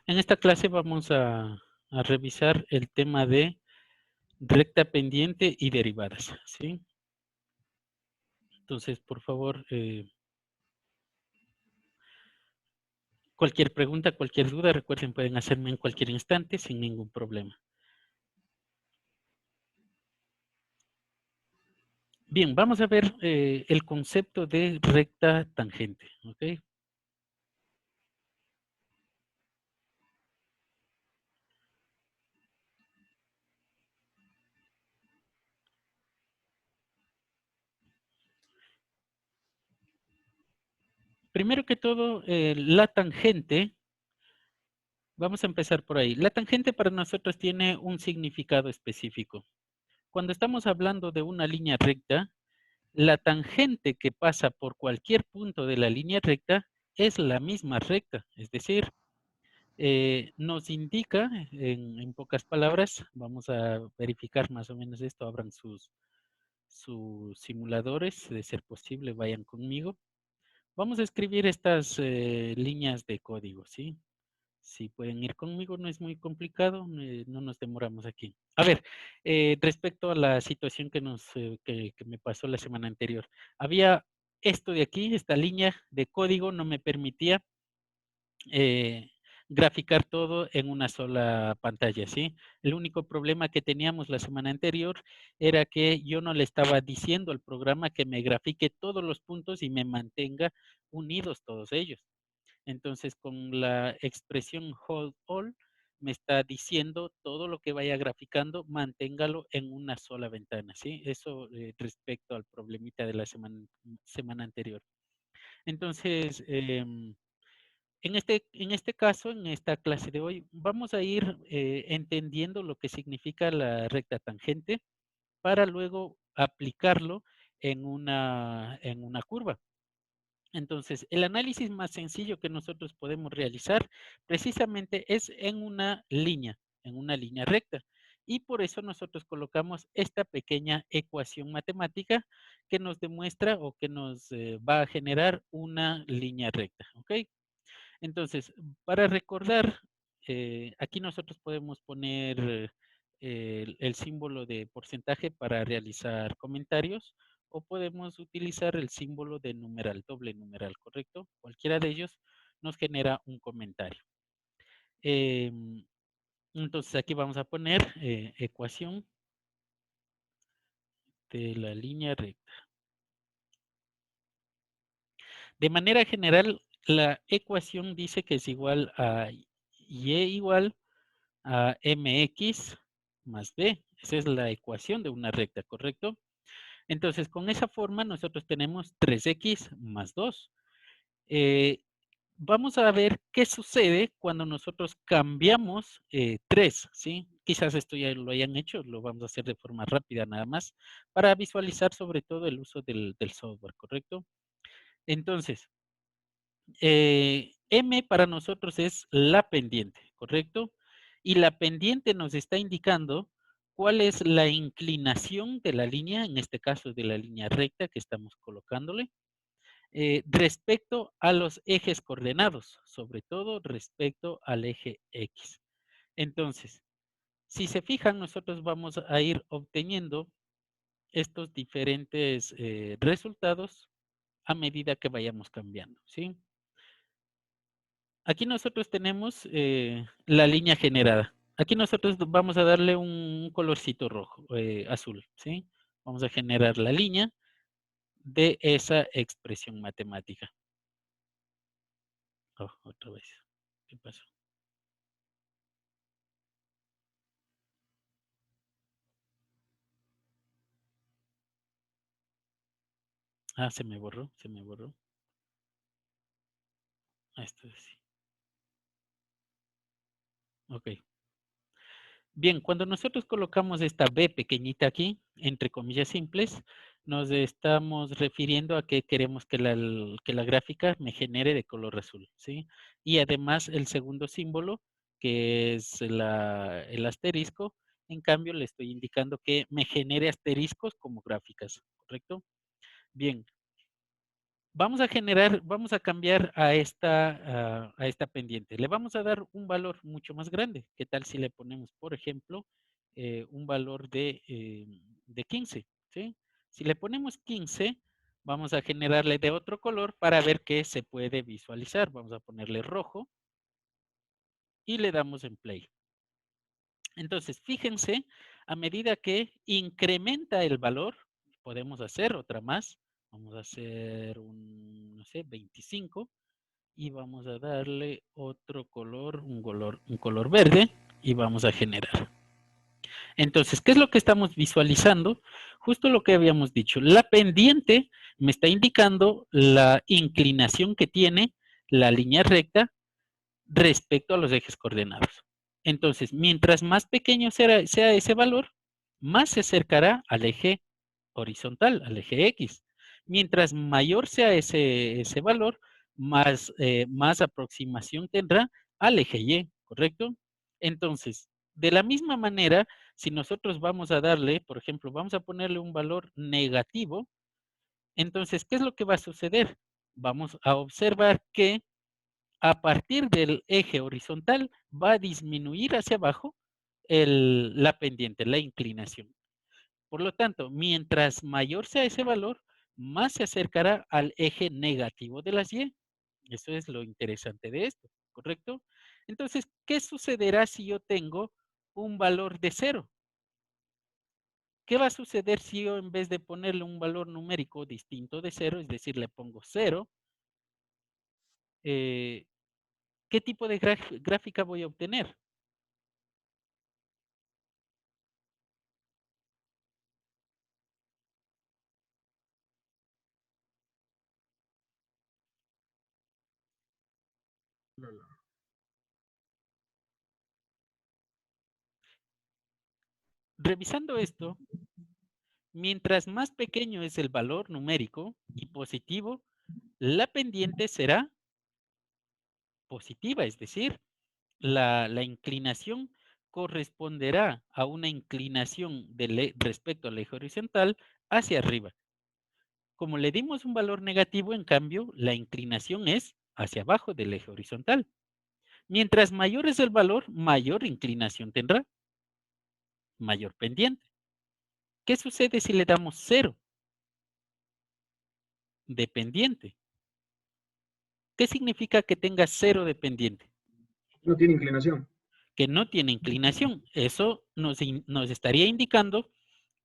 En esta clase vamos a revisar el tema de recta pendiente y derivadas, ¿sí? Entonces, por favor, cualquier pregunta, cualquier duda, recuerden, pueden hacerme en cualquier instante sin ningún problema. Bien, vamos a ver el concepto de recta tangente, ¿ok? Primero que todo, la tangente, vamos a empezar por ahí. La tangente para nosotros tiene un significado específico. Cuando estamos hablando de una línea recta, la tangente que pasa por cualquier punto de la línea recta es la misma recta, es decir, nos indica, en pocas palabras, vamos a verificar más o menos esto, abran sus simuladores, de ser posible, vayan conmigo. Vamos a escribir estas líneas de código, ¿sí? Si pueden ir conmigo, no es muy complicado, no nos demoramos aquí. A ver, respecto a la situación que me pasó la semana anterior, había esto de aquí, esta línea de código no me permitía eh, graficar todo en una sola pantalla, ¿sí? El único problema que teníamos la semana anterior era que yo no le estaba diciendo al programa que me grafique todos los puntos y me mantenga unidos todos ellos. Entonces, con la expresión hold all, me está diciendo todo lo que vaya graficando, manténgalo en una sola ventana, ¿sí? Eso respecto al problemita de la semana anterior. Entonces, en este caso, en esta clase de hoy, vamos a ir entendiendo lo que significa la recta tangente para luego aplicarlo en una curva. Entonces, el análisis más sencillo que nosotros podemos realizar precisamente es en una línea recta. Y por eso nosotros colocamos esta pequeña ecuación matemática que nos demuestra o que nos va a generar una línea recta. ¿Ok? Entonces, para recordar, aquí nosotros podemos poner el símbolo de porcentaje para realizar comentarios o podemos utilizar el símbolo de numeral, doble numeral, ¿correcto? Cualquiera de ellos nos genera un comentario. Entonces aquí vamos a poner ecuación de la línea recta. De manera general, la ecuación dice que es igual a y igual a mx más b. Esa es la ecuación de una recta, ¿correcto? Entonces, con esa forma nosotros tenemos 3x más 2. Vamos a ver qué sucede cuando nosotros cambiamos 3, ¿sí? Quizás esto ya lo hayan hecho, lo vamos a hacer de forma rápida nada más, para visualizar sobre todo el uso del software, ¿correcto? Entonces, M para nosotros es la pendiente, ¿correcto? Y la pendiente nos está indicando cuál es la inclinación de la línea, en este caso de la línea recta que estamos colocándole, respecto a los ejes coordenados, sobre todo respecto al eje X. Entonces, si se fijan, nosotros vamos a ir obteniendo estos diferentes resultados a medida que vayamos cambiando, ¿sí? Aquí nosotros tenemos la línea generada. Aquí nosotros vamos a darle un colorcito rojo, azul, ¿sí? Vamos a generar la línea de esa expresión matemática. Oh, otra vez. ¿Qué pasó? Ah, se me borró, se me borró. Ah, esto es así. Ok. Bien, cuando nosotros colocamos esta B pequeñita aquí, entre comillas simples, nos estamos refiriendo a que queremos que la gráfica me genere de color azul, ¿sí? Y además el segundo símbolo, que es el asterisco, en cambio le estoy indicando que me genere asteriscos como gráficas, ¿correcto? Bien, Vamos a cambiar a esta pendiente. Le vamos a dar un valor mucho más grande. ¿Qué tal si le ponemos, por ejemplo, un valor de 15? ¿Sí? Si le ponemos 15, vamos a generarle de otro color para ver qué se puede visualizar. Vamos a ponerle rojo y le damos en play. Entonces, fíjense, a medida que incrementa el valor, podemos hacer otra más. Vamos a hacer no sé, 25 y vamos a darle otro color, un color verde y vamos a generar. Entonces, ¿qué es lo que estamos visualizando? Justo lo que habíamos dicho. La pendiente me está indicando la inclinación que tiene la línea recta respecto a los ejes coordenados. Entonces, mientras más pequeño sea ese valor, más se acercará al eje horizontal, al eje X. Mientras mayor sea ese valor, más aproximación tendrá al eje Y, ¿correcto? Entonces, de la misma manera, si nosotros vamos a darle, por ejemplo, vamos a ponerle un valor negativo, entonces, ¿qué es lo que va a suceder? Vamos a observar que a partir del eje horizontal va a disminuir hacia abajo la pendiente, la inclinación. Por lo tanto, mientras mayor sea ese valor, más se acercará al eje negativo de las Y. Eso es lo interesante de esto, ¿correcto? Entonces, ¿qué sucederá si yo tengo un valor de 0? ¿Qué va a suceder si yo en vez de ponerle un valor numérico distinto de 0, es decir, le pongo 0, ¿qué tipo de gráfica voy a obtener? Revisando esto, mientras más pequeño es el valor numérico y positivo, la pendiente será positiva, es decir, la inclinación corresponderá a una inclinación respecto al eje horizontal hacia arriba. Como le dimos un valor negativo, en cambio, la inclinación es hacia abajo del eje horizontal. Mientras mayor es el valor, mayor inclinación tendrá, mayor pendiente. ¿Qué sucede si le damos 0 de pendiente? ¿Qué significa que tenga 0 de pendiente? No tiene inclinación. Que no tiene inclinación. Eso nos estaría indicando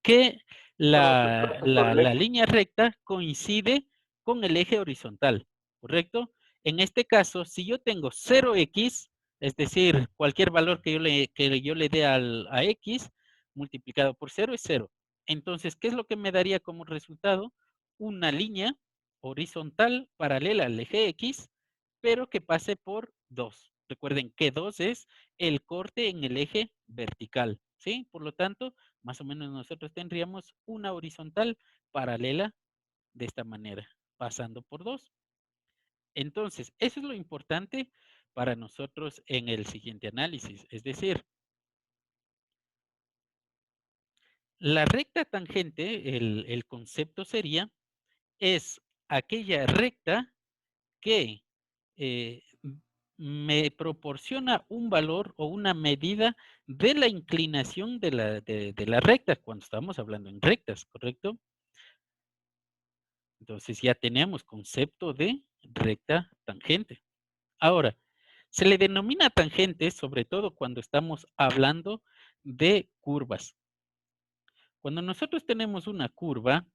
que la línea recta coincide con el eje horizontal, ¿correcto? En este caso, si yo tengo 0x, es decir, cualquier valor que yo le dé a x, multiplicado por 0 es 0. Entonces, ¿qué es lo que me daría como resultado? Una línea horizontal paralela al eje x, pero que pase por 2. Recuerden que 2 es el corte en el eje vertical, ¿sí? Por lo tanto, más o menos nosotros tendríamos una horizontal paralela de esta manera, pasando por 2. Entonces, eso es lo importante para nosotros en el siguiente análisis. Es decir, la recta tangente, el concepto sería, es aquella recta que me proporciona un valor o una medida de la inclinación de la recta, cuando estamos hablando en rectas, ¿correcto? Entonces ya tenemos concepto de recta tangente. Ahora, se le denomina tangente sobre todo cuando estamos hablando de curvas. Cuando nosotros tenemos una curva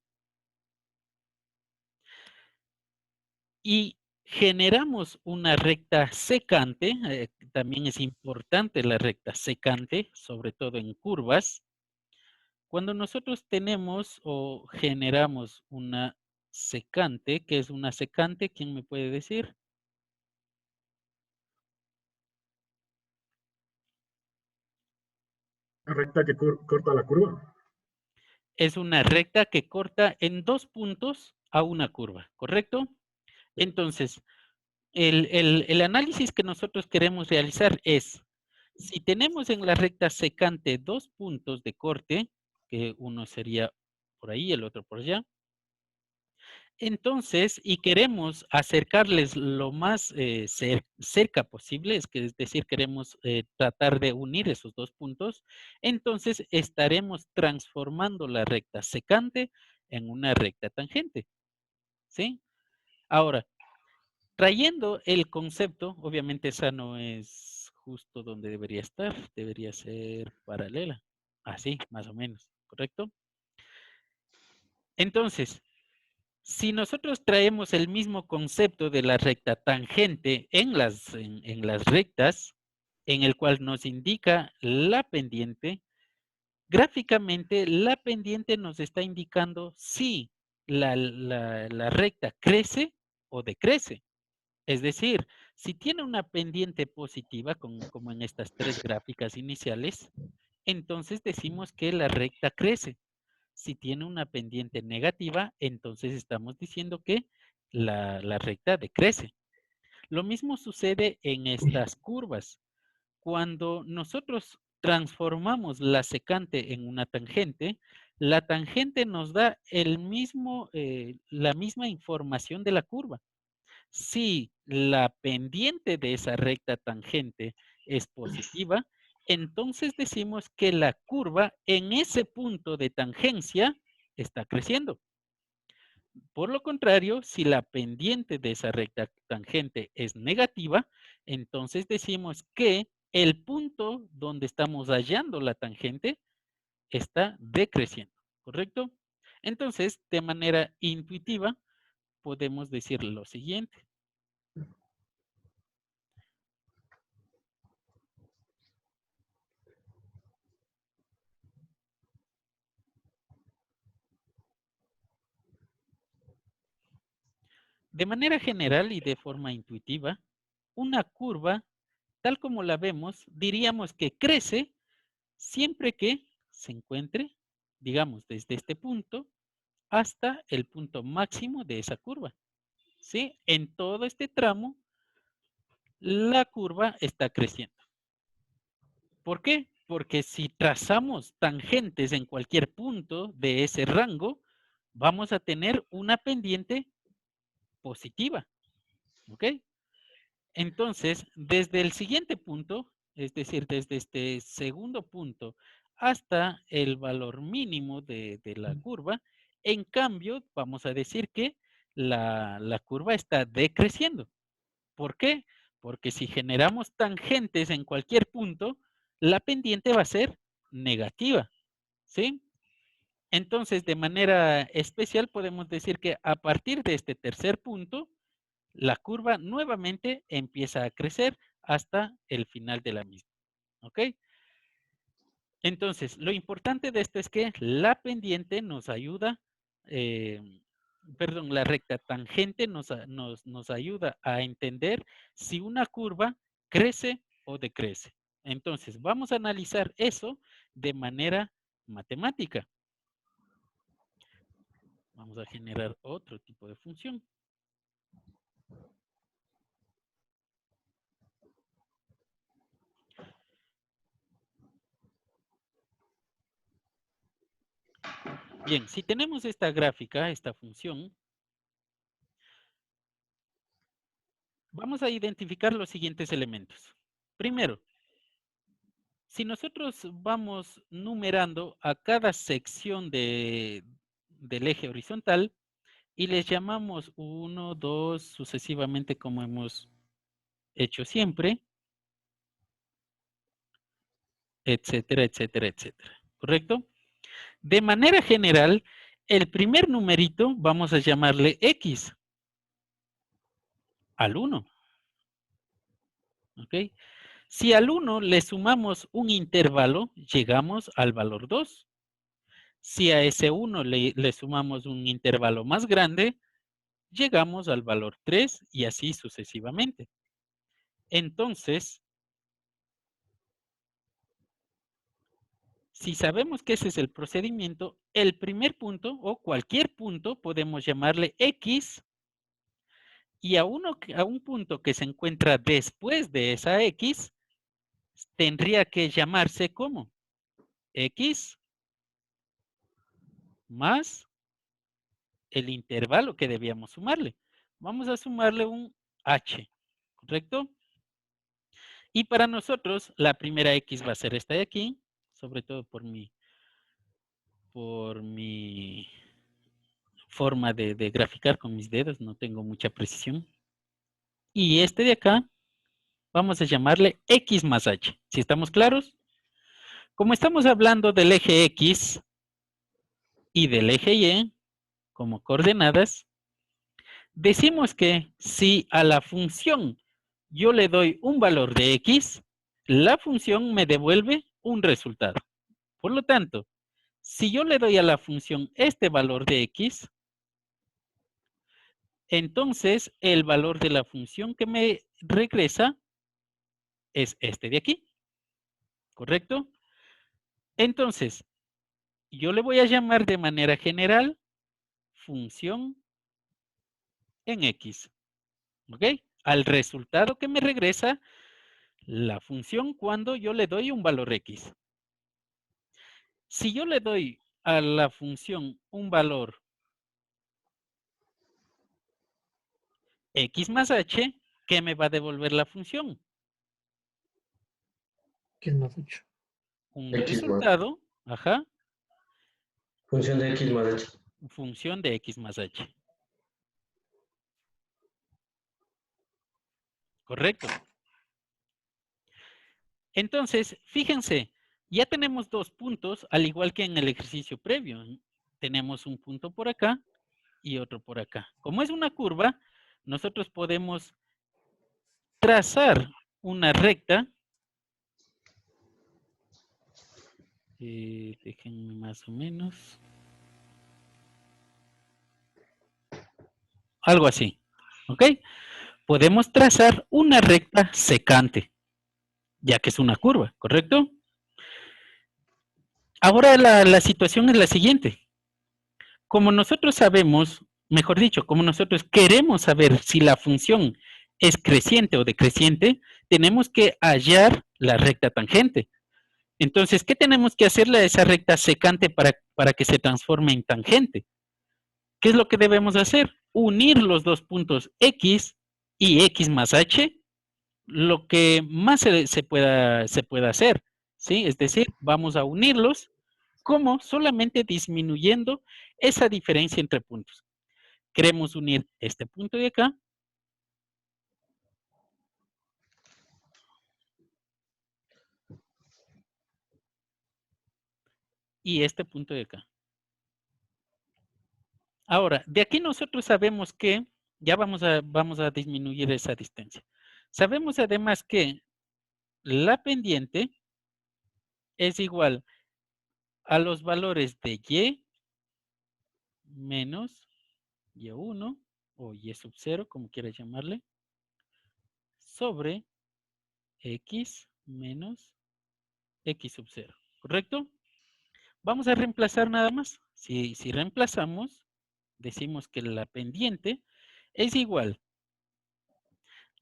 y generamos una recta secante, también es importante la recta secante, sobre todo en curvas. Cuando nosotros tenemos o generamos una secante, ¿qué es una secante? ¿Quién me puede decir? La recta que corta la curva. Es una recta que corta en 2 puntos a una curva, ¿correcto? Entonces, el análisis que nosotros queremos realizar es, si tenemos en la recta secante 2 puntos de corte, que uno sería por ahí, el otro por allá, Entonces, y queremos acercarles lo más cerca posible, es decir, queremos tratar de unir esos dos puntos, entonces estaremos transformando la recta secante en una recta tangente, ¿sí? Ahora, trayendo el concepto, obviamente esa no es justo donde debería estar, debería ser paralela, así, más o menos, ¿correcto? Entonces, si nosotros traemos el mismo concepto de la recta tangente en las rectas, en el cual nos indica la pendiente, gráficamente la pendiente nos está indicando si la recta crece o decrece. Es decir, si tiene una pendiente positiva, como en estas tres gráficas iniciales, entonces decimos que la recta crece. Si tiene una pendiente negativa, entonces estamos diciendo que la recta decrece. Lo mismo sucede en estas curvas. Cuando nosotros transformamos la secante en una tangente, la tangente nos da la misma información de la curva. Si la pendiente de esa recta tangente es positiva, entonces decimos que la curva en ese punto de tangencia está creciendo. Por lo contrario, si la pendiente de esa recta tangente es negativa, entonces decimos que el punto donde estamos hallando la tangente está decreciendo, ¿correcto? Entonces, de manera intuitiva, podemos decir lo siguiente. De manera general y de forma intuitiva, una curva, tal como la vemos, diríamos que crece siempre que se encuentre, digamos, desde este punto hasta el punto máximo de esa curva. ¿Sí? En todo este tramo, la curva está creciendo. ¿Por qué? Porque si trazamos tangentes en cualquier punto de ese rango, vamos a tener una pendiente positiva. ¿Ok? Entonces, desde el siguiente punto, es decir, desde este segundo punto hasta el valor mínimo de la curva, en cambio, vamos a decir que la curva está decreciendo. ¿Por qué? Porque si generamos tangentes en cualquier punto, la pendiente va a ser negativa, ¿sí? Entonces, de manera especial, podemos decir que a partir de este tercer punto, la curva nuevamente empieza a crecer hasta el final de la misma. ¿Ok? Entonces, lo importante de esto es que la pendiente nos ayuda, perdón, la recta tangente nos ayuda a entender si una curva crece o decrece. Entonces, vamos a analizar eso de manera matemática. Vamos a generar otro tipo de función. Bien, si tenemos esta gráfica, esta función, vamos a identificar los siguientes elementos. Primero, si nosotros vamos numerando a cada sección del eje horizontal y les llamamos 1, 2, sucesivamente como hemos hecho siempre, etcétera, etcétera, etcétera. ¿Correcto? De manera general, el primer numerito vamos a llamarle X al 1. ¿Ok? Si al 1 le sumamos un intervalo, llegamos al valor 2. Si a ese 1 le sumamos un intervalo más grande, llegamos al valor 3 y así sucesivamente. Entonces, si sabemos que ese es el procedimiento, el primer punto o cualquier punto podemos llamarle X y a un punto que se encuentra después de esa X tendría que llamarse como X más el intervalo que debíamos sumarle. Vamos a sumarle un h, ¿correcto? Y para nosotros, la primera x va a ser esta de aquí, sobre todo por mi forma de graficar con mis dedos, no tengo mucha precisión. Y este de acá, vamos a llamarle x más h. ¿Sí estamos claros? Como estamos hablando del eje x y del eje y como coordenadas, decimos que si a la función yo le doy un valor de x, la función me devuelve un resultado. Por lo tanto, si yo le doy a la función este valor de x, entonces el valor de la función que me regresa es este de aquí, ¿correcto? Entonces, yo le voy a llamar de manera general función en x, ¿ok? Al resultado que me regresa la función cuando yo le doy un valor x. Si yo le doy a la función un valor x más h, ¿qué me va a devolver la función? X más 8. Un X más. resultado, ajá, Función de X más H. función de x más h. ¿Correcto? Entonces, fíjense, ya tenemos dos puntos, al igual que en el ejercicio previo. Tenemos un punto por acá y otro por acá. Como es una curva, nosotros podemos trazar una recta. Déjenme más o menos. Algo así, ¿ok? Podemos trazar una recta secante, ya que es una curva, ¿correcto? Ahora la situación es la siguiente. Como nosotros sabemos, mejor dicho, como nosotros queremos saber si la función es creciente o decreciente, tenemos que hallar la recta tangente. Entonces, ¿qué tenemos que hacerle a esa recta secante para que se transforme en tangente? ¿Qué es lo que debemos hacer? Unir los dos puntos x y x más h, lo que más se pueda hacer, ¿sí? Es decir, vamos a unirlos como solamente disminuyendo esa diferencia entre puntos. Queremos unir este punto de acá y este punto de acá. Ahora, de aquí nosotros sabemos que ya vamos a disminuir esa distancia. Sabemos además que la pendiente es igual a los valores de y menos y1 o y sub 0, como quieras llamarle, sobre x menos x sub 0, ¿correcto? Vamos a reemplazar nada más. Si reemplazamos, decimos que la pendiente es igual.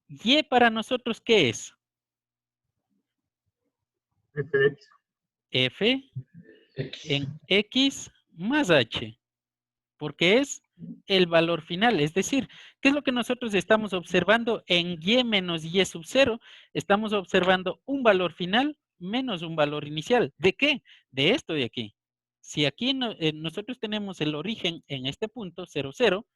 Y para nosotros, ¿qué es? FX. F X. en x más h, porque es el valor final. Es decir, ¿qué es lo que nosotros estamos observando en y menos y sub 0? Estamos observando un valor final menos un valor inicial. ¿De qué? De esto de aquí. Si aquí nosotros tenemos el origen en este punto, 0, 0,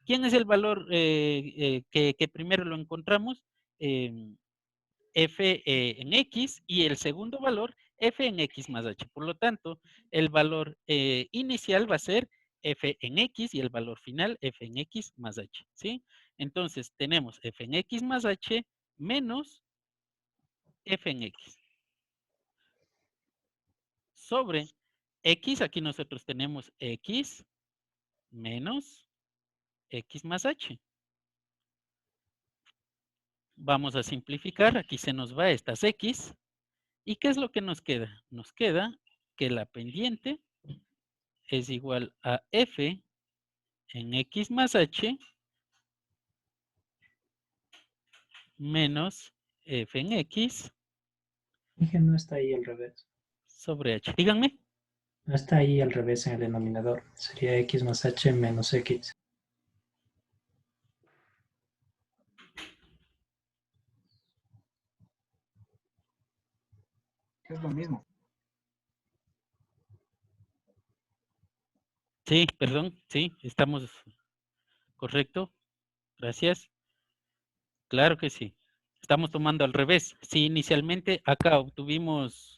¿quién es el valor que primero lo encontramos? F en X y el segundo valor F en X más H. Por lo tanto, el valor inicial va a ser F en X y el valor final F en X más H. ¿Sí? Entonces, tenemos F en X más H menos F en X. Sobre X, aquí nosotros tenemos X menos X más H. Vamos a simplificar, aquí se nos va estas X. ¿Y qué es lo que nos queda? Nos queda que la pendiente es igual a F en X más H menos F en X Dije, no está ahí al revés. sobre H. Díganme. No está ahí al revés en el denominador. Sería x más h menos x. Es lo mismo. Sí, perdón, sí, estamos correcto. Gracias. Claro que sí. Estamos tomando al revés. Si inicialmente acá obtuvimos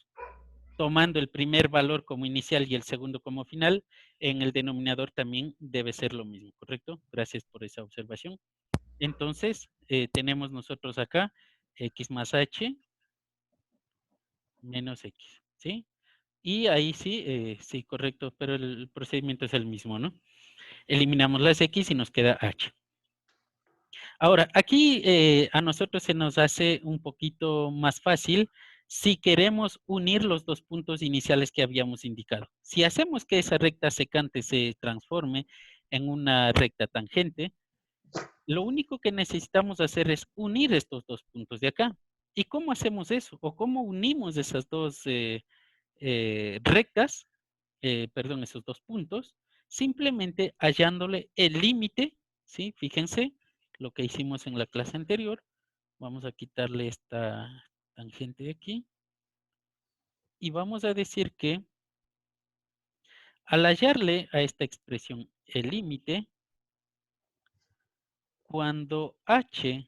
tomando el primer valor como inicial y el segundo como final, en el denominador también debe ser lo mismo, ¿correcto? Gracias por esa observación. Entonces, tenemos nosotros acá x más h menos x, ¿sí? Y ahí sí, sí, correcto, pero el procedimiento es el mismo, ¿no? Eliminamos las x y nos queda h. Ahora, aquí a nosotros se nos hace un poquito más fácil si queremos unir los dos puntos iniciales que habíamos indicado. Si hacemos que esa recta secante se transforme en una recta tangente, lo único que necesitamos hacer es unir estos dos puntos de acá. ¿Y cómo hacemos eso? ¿O cómo unimos esas dos rectas, perdón, esos dos puntos? Simplemente hallándole el límite, ¿sí? Fíjense lo que hicimos en la clase anterior. Vamos a quitarle esta tangente de aquí. Y vamos a decir que al hallarle a esta expresión el límite, cuando h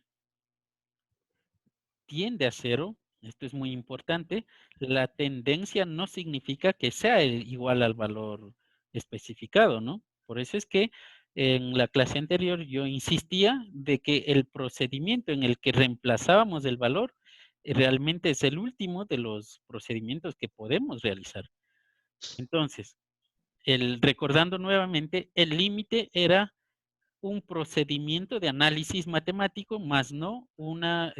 tiende a 0, esto es muy importante, la tendencia no significa que sea igual al valor especificado, ¿no? Por eso es que en la clase anterior yo insistía de que el procedimiento en el que reemplazábamos el valor realmente es el último de los procedimientos que podemos realizar. Entonces, recordando nuevamente, el límite era un procedimiento de análisis matemático, más no una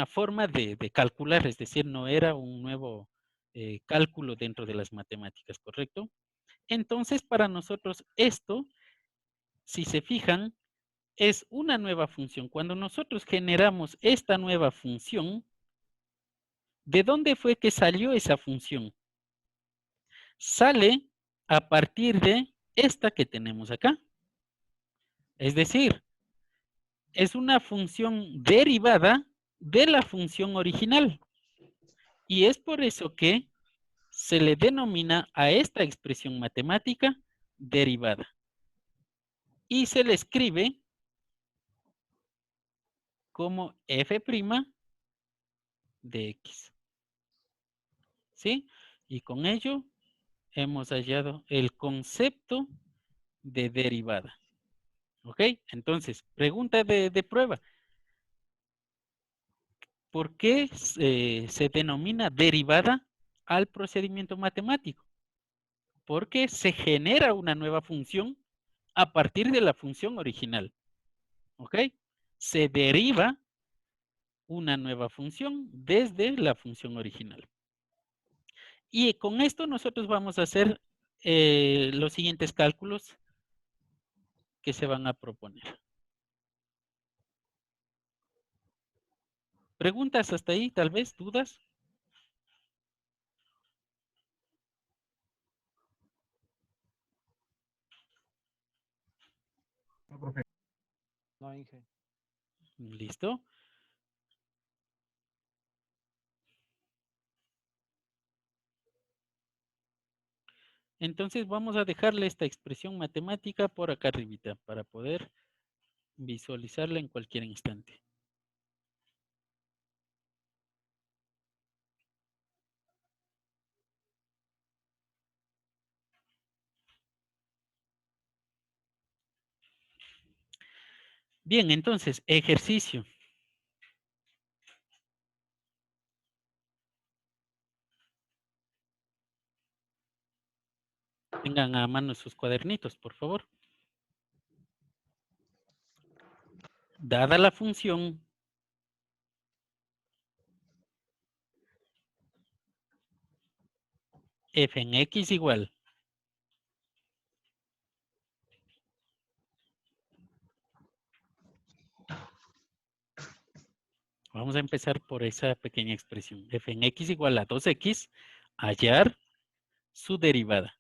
forma de calcular, es decir, no era un nuevo cálculo dentro de las matemáticas, ¿correcto? Entonces, para nosotros esto, si se fijan, es una nueva función. Cuando nosotros generamos esta nueva función, ¿de dónde fue que salió esa función? Sale a partir de esta que tenemos acá. Es decir, es una función derivada de la función original. Y es por eso que se le denomina a esta expresión matemática derivada. Y se le escribe como f' de x. ¿Sí? Y con ello hemos hallado el concepto de derivada. ¿Ok? Entonces, pregunta de prueba. ¿Por qué se denomina derivada al procedimiento matemático? Porque se genera una nueva función a partir de la función original. ¿Ok? Se deriva una nueva función desde la función original. Y con esto nosotros vamos a hacer los siguientes cálculos que se van a proponer. ¿Preguntas hasta ahí? Tal vez, ¿dudas? No, profe. No, Inge. ¿Listo? Entonces vamos a dejarle esta expresión matemática por acá arribita para poder visualizarla en cualquier instante. Bien, entonces, ejercicio. Tengan a mano sus cuadernitos, por favor. Dada la función f en x igual vamos a empezar por esa pequeña expresión. F en x igual a 2x hallar su derivada.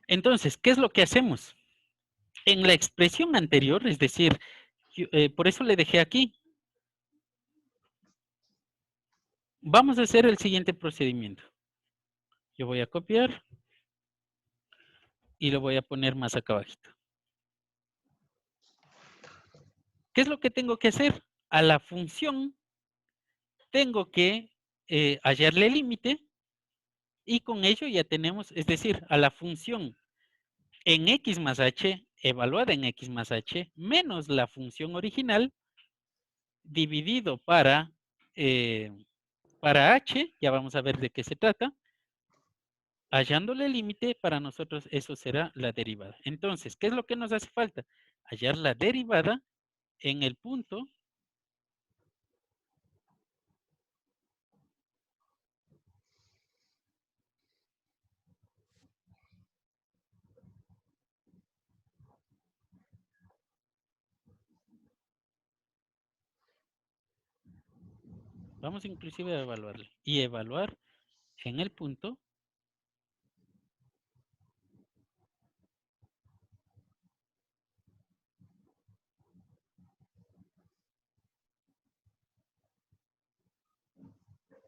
Entonces, ¿qué es lo que hacemos? En la expresión anterior, es decir, por eso le dejé aquí. Vamos a hacer el siguiente procedimiento. Yo voy a copiar y lo voy a poner más acá abajito. ¿Qué es lo que tengo que hacer? A la función tengo que hallarle el límite y con ello ya tenemos, es decir, a la función en x más h, evaluada en x más h, menos la función original, dividido para h, ya vamos a ver de qué se trata, hallándole el límite, para nosotros eso será la derivada. Entonces, ¿qué es lo que nos hace falta? Hallar la derivada en el punto vamos inclusive a evaluarle. Y evaluar en el punto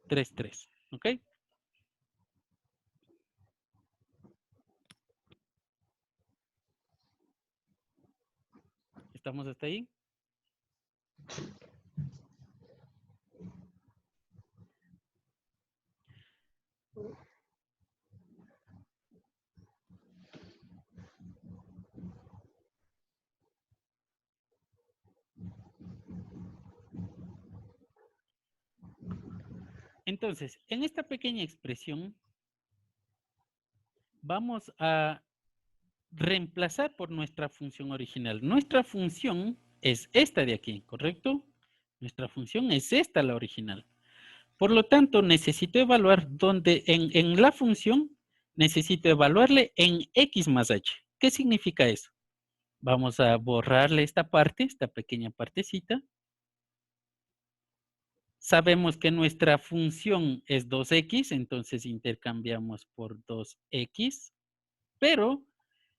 tres, tres. ¿Ok? ¿Estamos hasta ahí? Entonces, en esta pequeña expresión vamos a reemplazar por nuestra función original. Nuestra función es esta de aquí, ¿correcto? Nuestra función es esta, la original. Por lo tanto, necesito evaluar donde en la función, necesito evaluarle en x más h. ¿Qué significa eso? Vamos a borrarle esta parte, esta pequeña partecita. Sabemos que nuestra función es 2x, entonces intercambiamos por 2x, pero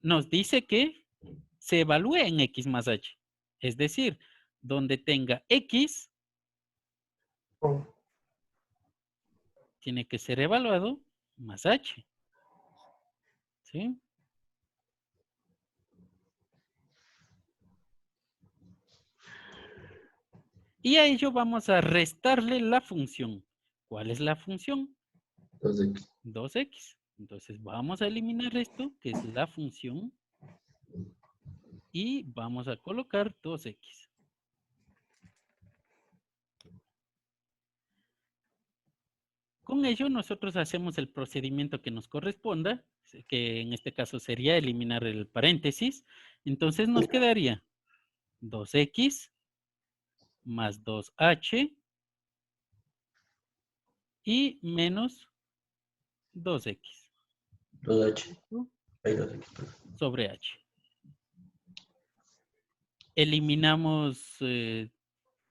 nos dice que se evalúe en x más h. Es decir, donde tenga x, tiene que ser evaluado más h. ¿Sí? Y a ello vamos a restarle la función. ¿Cuál es la función? 2x. 2x. Entonces vamos a eliminar esto, que es la función, y vamos a colocar 2x. Con ello nosotros hacemos el procedimiento que nos corresponda, que en este caso sería eliminar el paréntesis. Entonces nos quedaría 2x más 2h y menos 2x 2h. Hay 2x. sobre h. Eliminamos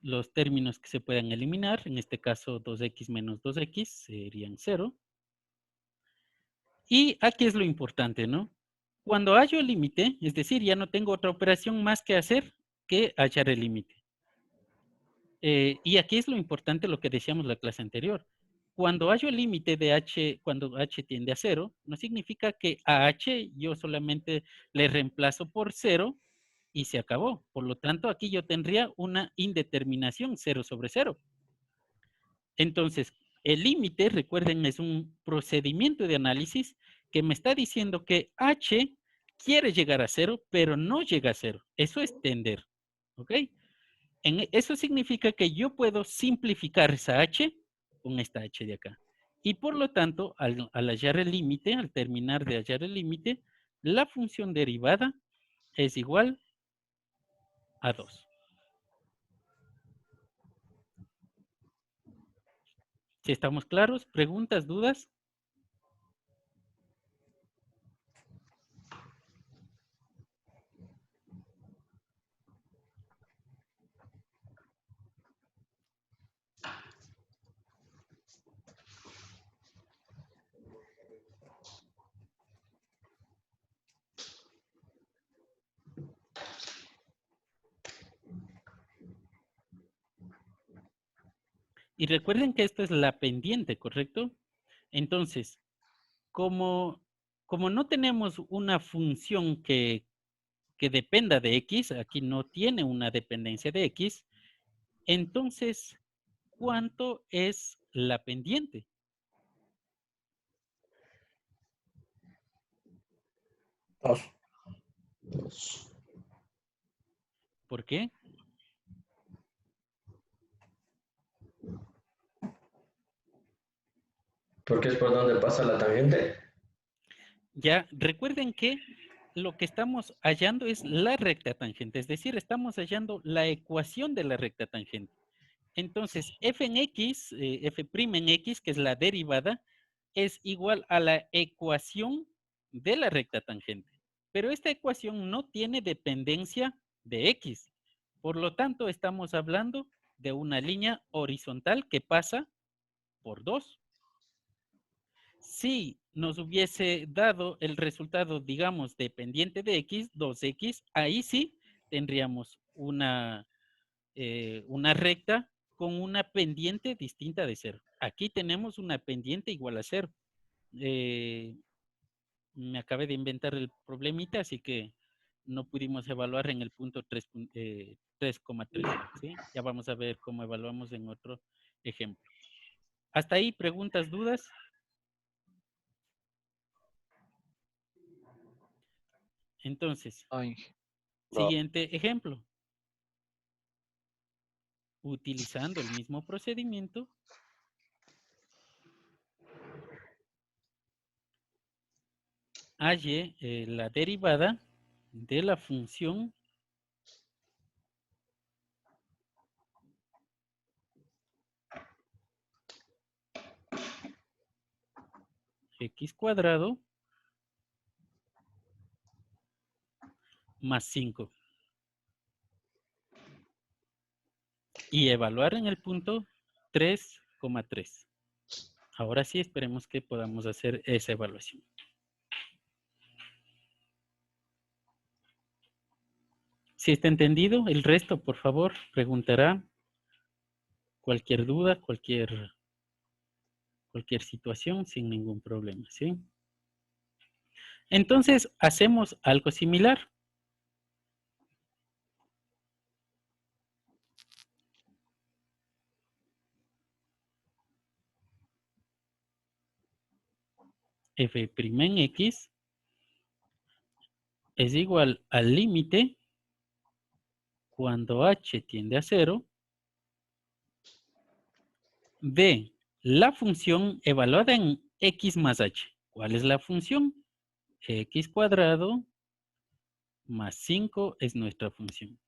los términos que se puedan eliminar. En este caso 2x menos 2x serían 0. Y aquí es lo importante, ¿no? Cuando hallo el límite, es decir, ya no tengo otra operación más que hacer que hallar el límite. Y aquí es lo importante, lo que decíamos la clase anterior. Cuando hallo el límite de h, cuando h tiende a 0, no significa que a h yo solamente le reemplazo por 0 y se acabó. Por lo tanto, aquí yo tendría una indeterminación 0 sobre 0. Entonces, el límite, recuerden, es un procedimiento de análisis que me está diciendo que h quiere llegar a 0, pero no llega a 0. Eso es tender. ¿Ok? Eso significa que yo puedo simplificar esa h con esta h de acá. Y por lo tanto, al hallar el límite, al terminar de hallar el límite, la función derivada es igual a 2. ¿Si estamos claros? ¿Preguntas, dudas? Y recuerden que esto es la pendiente, ¿correcto? Entonces, como no tenemos una función que dependa de X, aquí no tiene una dependencia de X, entonces, ¿cuánto es la pendiente? Dos. 2. ¿Por qué? ¿Por qué es por donde pasa la tangente? Ya, recuerden que lo que estamos hallando es la recta tangente, es decir, estamos hallando la ecuación de la recta tangente. Entonces, f en x, f' en x, que es la derivada, es igual a la ecuación de la recta tangente. Pero esta ecuación no tiene dependencia de x. Por lo tanto, estamos hablando de una línea horizontal que pasa por 2. Si nos hubiese dado el resultado, digamos, dependiente de x, 2x, ahí sí tendríamos una recta con una pendiente distinta de 0. Aquí tenemos una pendiente igual a 0. Me acabé de inventar el problemita, así que no pudimos evaluar en el punto 3,3. ¿Sí? Ya vamos a ver cómo evaluamos en otro ejemplo. ¿Hasta ahí preguntas, dudas? Entonces, Ay, siguiente ejemplo. Utilizando el mismo procedimiento, halle la derivada de la función x cuadrado más 5. Y evaluar en el punto 3,3. Ahora sí, esperemos que podamos hacer esa evaluación. Si está entendido, el resto, por favor, preguntará cualquier duda, cualquier situación sin ningún problema, ¿sí? Entonces, hacemos algo similar. F' en X es igual al límite cuando H tiende a 0 de la función evaluada en X más H. ¿Cuál es la función? X cuadrado más 5 es nuestra función.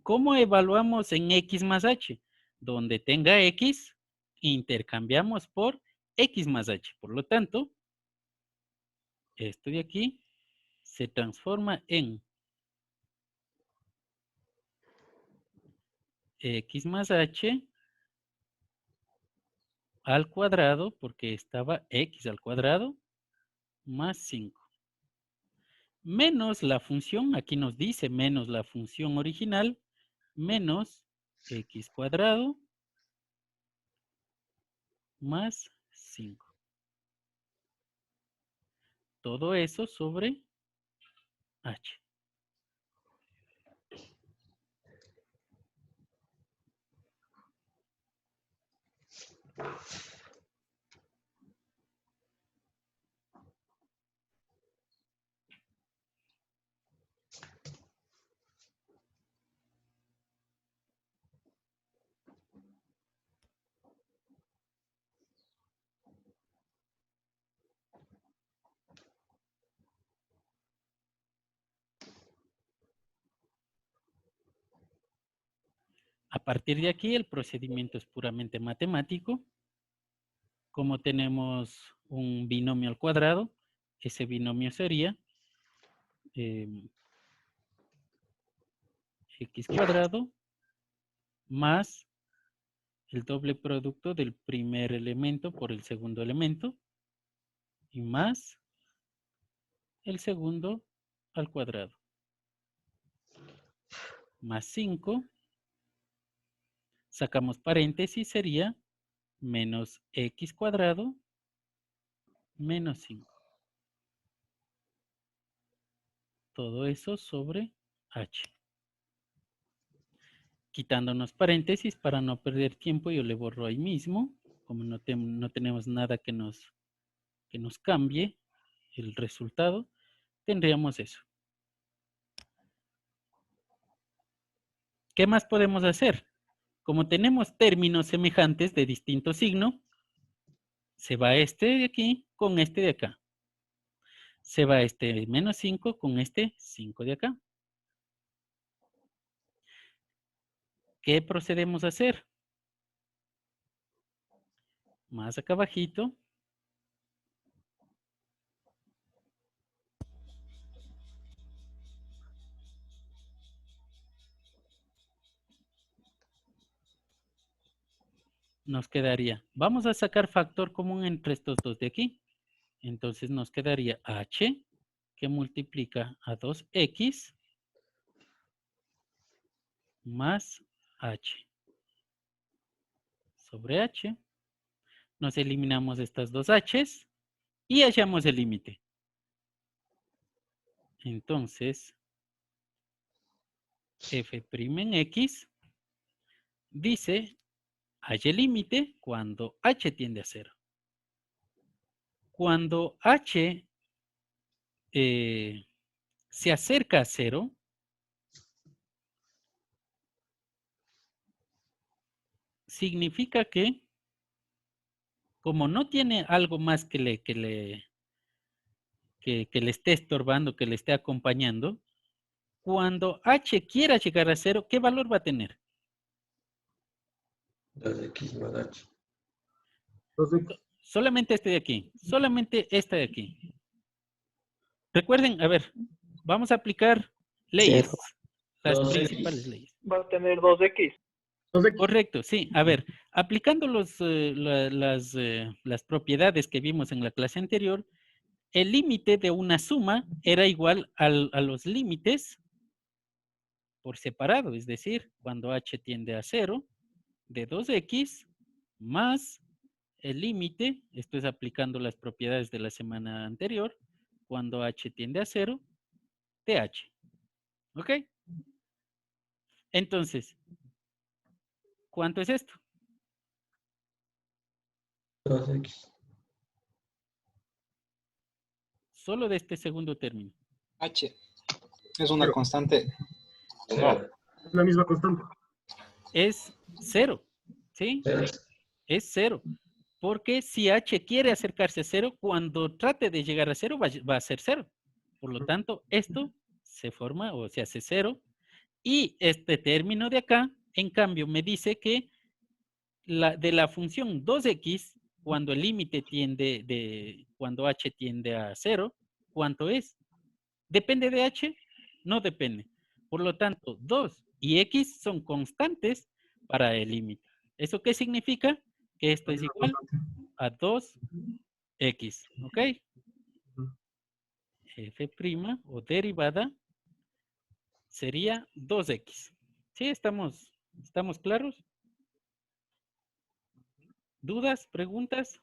¿Cómo evaluamos en X más H? Donde tenga X, intercambiamos por X más H. Por lo tanto, esto de aquí se transforma en X más H al cuadrado, porque estaba X al cuadrado, más 5. Menos la función, aquí nos dice menos la función original, menos X cuadrado más 5. Todo eso sobre H. A partir de aquí, el procedimiento es puramente matemático. Como tenemos un binomio al cuadrado, ese binomio sería x cuadrado más el doble producto del primer elemento por el segundo elemento y más el segundo al cuadrado. Más 5. Sacamos paréntesis, sería menos x cuadrado menos 5. Todo eso sobre h. Quitándonos paréntesis para no perder tiempo, yo le borro ahí mismo. Como no tenemos nada que nos cambie el resultado, tendríamos eso. ¿Qué más podemos hacer? Como tenemos términos semejantes de distinto signo, se va este de aquí con este de acá. Se va este menos 5 con este 5 de acá. ¿Qué procedemos a hacer? Más acá abajito. Nos quedaría, vamos a sacar factor común entre estos dos de aquí. Entonces nos quedaría h que multiplica a 2x más h sobre h. Nos eliminamos estas dos h's y hallamos el límite. Entonces, f' en x dice halla el límite cuando h tiende a 0. Cuando h se acerca a 0, significa que como no tiene algo más que le esté estorbando, que le esté acompañando, cuando h quiera llegar a 0, ¿qué valor va a tener? 2x más h. Entonces, Solamente este de aquí, solamente esta de aquí. Recuerden, a ver, vamos a aplicar leyes, las 2x. principales leyes. Va a tener 2x. entonces, Correcto, sí. A ver, aplicando las propiedades que vimos en la clase anterior, el límite de una suma era igual a los límites por separado, es decir, cuando h tiende a 0, de 2x más el límite, esto es aplicando las propiedades de la semana anterior, cuando h tiende a 0, de h. ¿Ok? Entonces, ¿cuánto es esto? 2x. Solo de este segundo término. H es una Pero- constante. Cero. es la misma constante. Es 0, ¿sí? Cero. Es 0. Porque si h quiere acercarse a 0, cuando trate de llegar a 0 va a ser 0. Por lo tanto, esto se forma o se hace 0. Y este término de acá, en cambio, me dice que de la función 2x, cuando el límite cuando h tiende a 0, ¿cuánto es? ¿Depende de h? No depende. Por lo tanto, 2 y x son constantes para el límite. ¿Eso qué significa? Que esto es igual a 2x, ¿ok? F' o derivada sería 2x. ¿Sí? ¿Estamos claros? ¿Dudas? ¿Preguntas?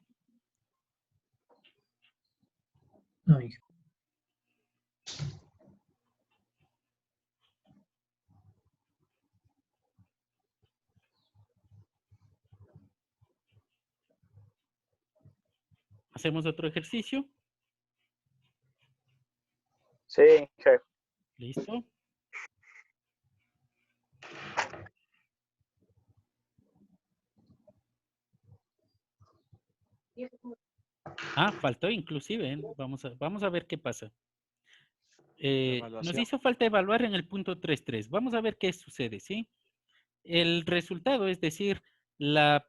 No, hija. ¿Hacemos otro ejercicio? Sí, jefe. ¿Listo? Ah, faltó inclusive, ¿eh? Vamos a ver qué pasa. Nos hizo falta evaluar en el punto 3.3. Vamos a ver qué sucede, ¿sí? El resultado, es decir, la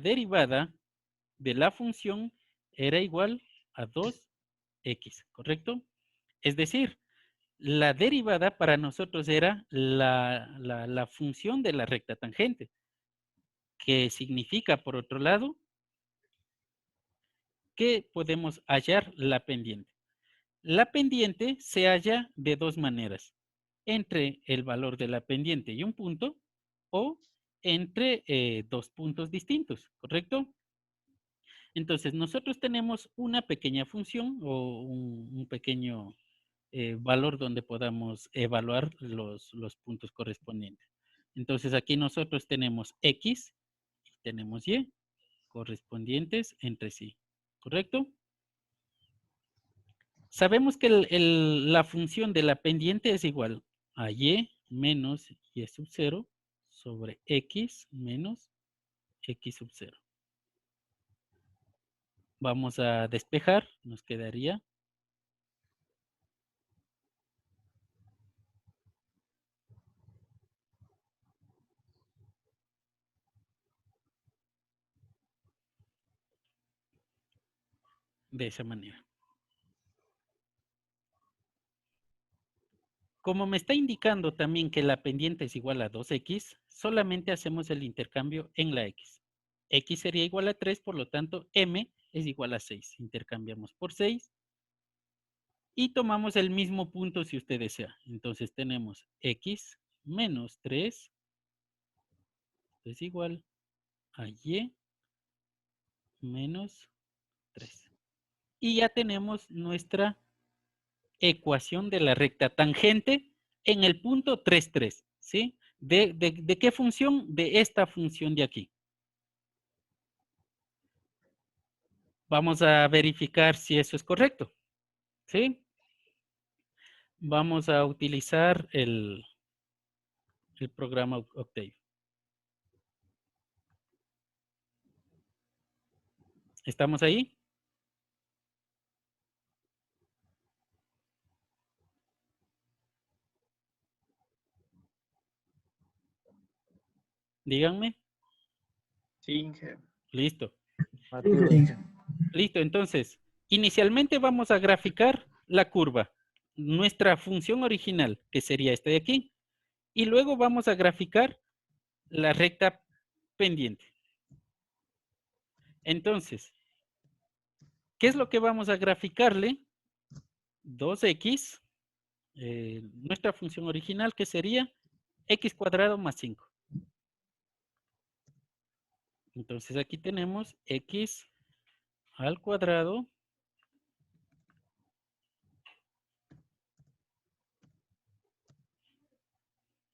derivada de la función era igual a 2x, ¿correcto? Es decir, la derivada para nosotros era la función de la recta tangente, que significa, por otro lado, que podemos hallar la pendiente. La pendiente se halla de dos maneras, entre el valor de la pendiente y un punto, o entre dos puntos distintos, ¿correcto? Entonces, nosotros tenemos una pequeña función o un pequeño valor donde podamos evaluar los puntos correspondientes. Entonces, aquí nosotros tenemos X y tenemos Y correspondientes entre sí, ¿correcto? Sabemos que la función de la pendiente es igual a Y menos Y sub 0 sobre X menos X sub 0. Vamos a despejar, nos quedaría de esa manera. Como me está indicando también que la pendiente es igual a 2x, solamente hacemos el intercambio en la x. X sería igual a 3, por lo tanto, m es igual a 6. Intercambiamos por 6 y tomamos el mismo punto si usted desea. Entonces tenemos x menos 3 es igual a y menos 3. Y ya tenemos nuestra ecuación de la recta tangente en el punto 3, 3, ¿sí? ¿De qué función? De esta función de aquí. Vamos a verificar si eso es correcto, ¿sí? Vamos a utilizar el programa Octave. ¿Estamos ahí? Díganme. Sí, jefe. Listo. Inge. Listo, entonces, inicialmente vamos a graficar la curva, nuestra función original, que sería esta de aquí, y luego vamos a graficar la recta pendiente. Entonces, ¿qué es lo que vamos a graficarle? 2x, nuestra función original, que sería x cuadrado más 5. Entonces aquí tenemos x al cuadrado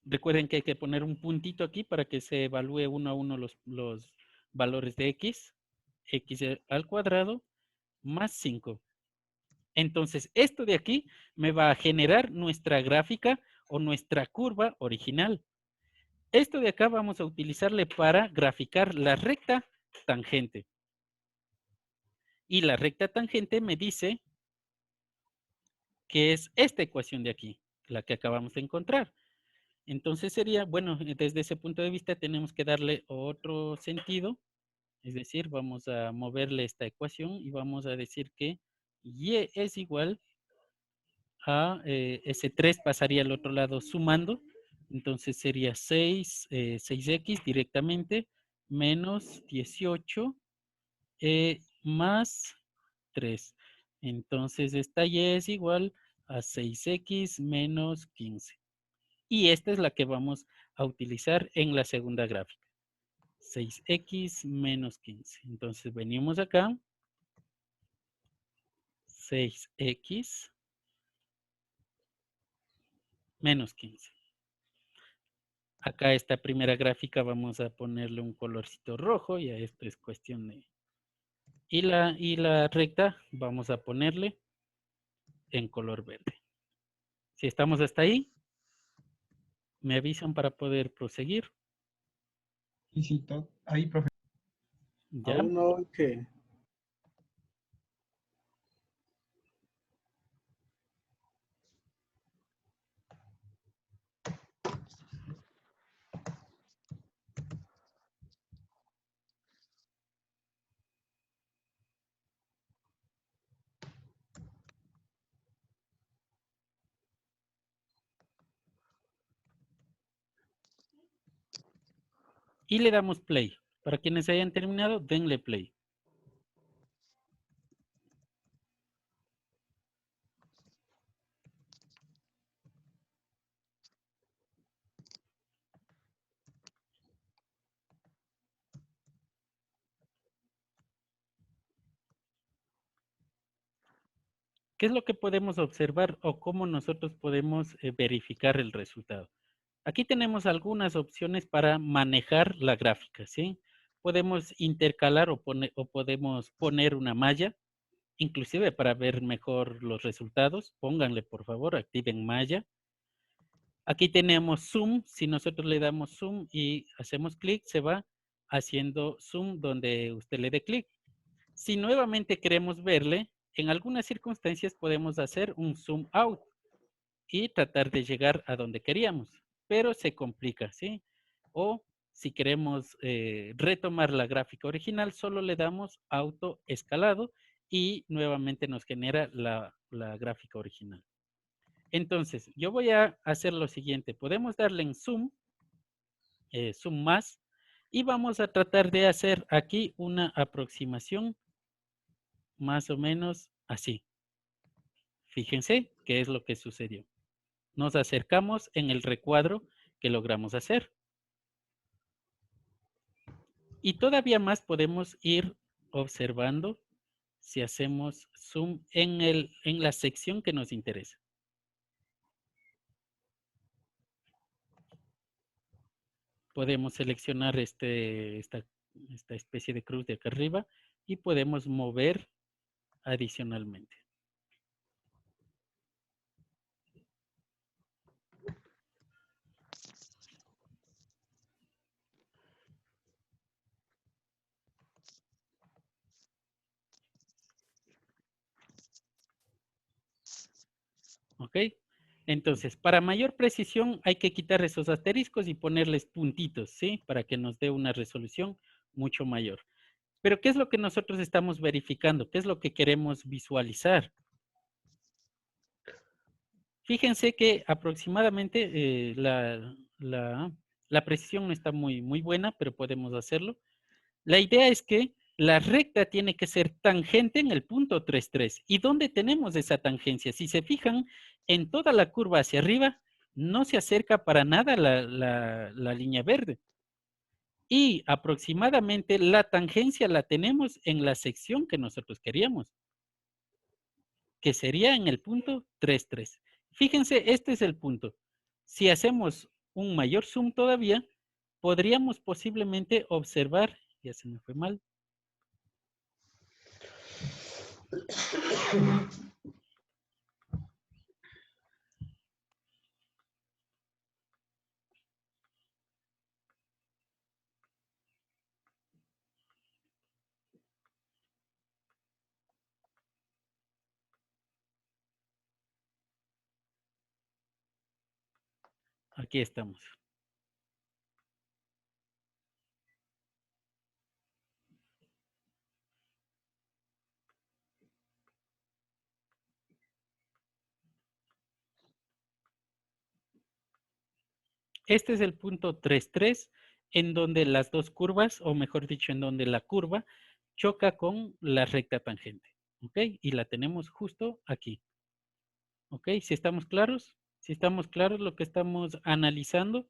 recuerden que hay que poner un puntito aquí para que se evalúe uno a uno los valores de x. X al cuadrado más 5. Entonces, esto de aquí me va a generar nuestra gráfica o nuestra curva original. Esto de acá vamos a utilizarle para graficar la recta tangente. Y la recta tangente me dice que es esta ecuación de aquí, la que acabamos de encontrar. Entonces sería, bueno, desde ese punto de vista tenemos que darle otro sentido. Es decir, vamos a moverle esta ecuación y vamos a decir que y es igual a ese 3 pasaría al otro lado sumando. Entonces sería 6x directamente menos 18 más 3. Entonces esta y es igual a 6x menos 15. Y esta es la que vamos a utilizar en la segunda gráfica. 6x menos 15. Entonces venimos acá. 6x menos 15. Acá esta primera gráfica vamos a ponerle un colorcito rojo. Ya esto es cuestión de... Y la recta vamos a ponerle en color verde. Si estamos hasta ahí, me avisan para poder proseguir. Y si ahí, profe. ¿Ya? Aún no, que Y le damos play. Para quienes hayan terminado, denle play. ¿qué es lo que podemos observar o cómo nosotros podemos verificar el resultado? Aquí tenemos algunas opciones para manejar la gráfica, ¿sí? Podemos intercalar o podemos poner una malla, inclusive para ver mejor los resultados. Pónganle, por favor, activen malla. Aquí tenemos zoom. Si nosotros le damos zoom y hacemos clic, se va haciendo zoom donde usted le dé clic. Si nuevamente queremos verle, en algunas circunstancias podemos hacer un zoom out y tratar de llegar a donde queríamos, pero se complica, ¿sí? O si queremos retomar la gráfica original, solo le damos auto escalado y nuevamente nos genera la gráfica original. Entonces, yo voy a hacer lo siguiente. Podemos darle en zoom, zoom más, y vamos a tratar de hacer aquí una aproximación más o menos así. Fíjense qué es lo que sucedió. Nos acercamos en el recuadro que logramos hacer. Y todavía más podemos ir observando si hacemos zoom en la sección que nos interesa. Podemos seleccionar esta especie de cruz de acá arriba y podemos mover adicionalmente. ¿Ok? Entonces, para mayor precisión hay que quitar esos asteriscos y ponerles puntitos, ¿sí? Para que nos dé una resolución mucho mayor. Pero, ¿qué es lo que nosotros estamos verificando? ¿Qué es lo que queremos visualizar? Fíjense que aproximadamente la precisión no está muy buena, pero podemos hacerlo. La idea es que la recta tiene que ser tangente en el punto 3,3. ¿Y dónde tenemos esa tangencia? Si se fijan, en toda la curva hacia arriba, no se acerca para nada la línea verde. Y aproximadamente la tangencia la tenemos en la sección que nosotros queríamos, que sería en el punto 3,3. Fíjense, este es el punto. Si hacemos un mayor zoom todavía, podríamos posiblemente observar, ya se me fue mal. Aquí estamos. Este es el punto 3,3 en donde las dos curvas, o mejor dicho, en donde la curva choca con la recta tangente. ¿Ok? Y la tenemos justo aquí. ¿Ok? ¿Si estamos claros? ¿Si estamos claros lo que estamos analizando?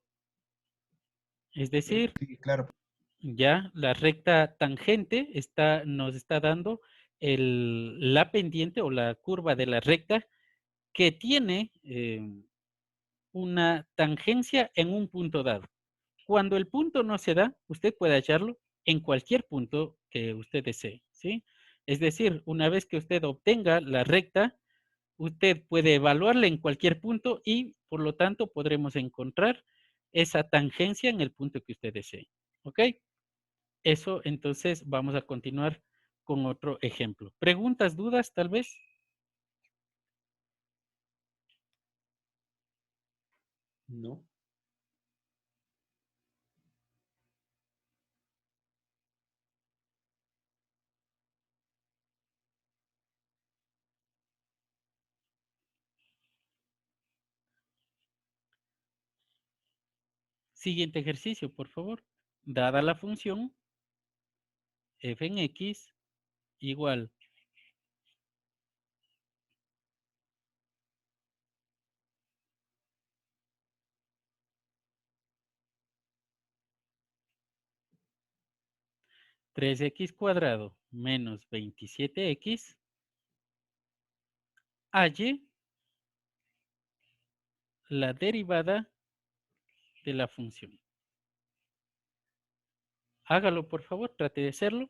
Es decir, Sí, claro. ya la recta tangente nos está dando la pendiente o la curva de la recta que tiene una tangencia en un punto dado. Cuando el punto no se da, usted puede hallarlo en cualquier punto que usted desee, ¿sí? Es decir, una vez que usted obtenga la recta, usted puede evaluarla en cualquier punto y, por lo tanto, podremos encontrar esa tangencia en el punto que usted desee, ¿ok? Eso, entonces, vamos a continuar con otro ejemplo. ¿Preguntas, dudas, tal vez? No. Siguiente ejercicio, por favor. Dada la función f en x igual 3x² menos 27x halle la derivada de la función. Hágalo, por favor, trate de hacerlo.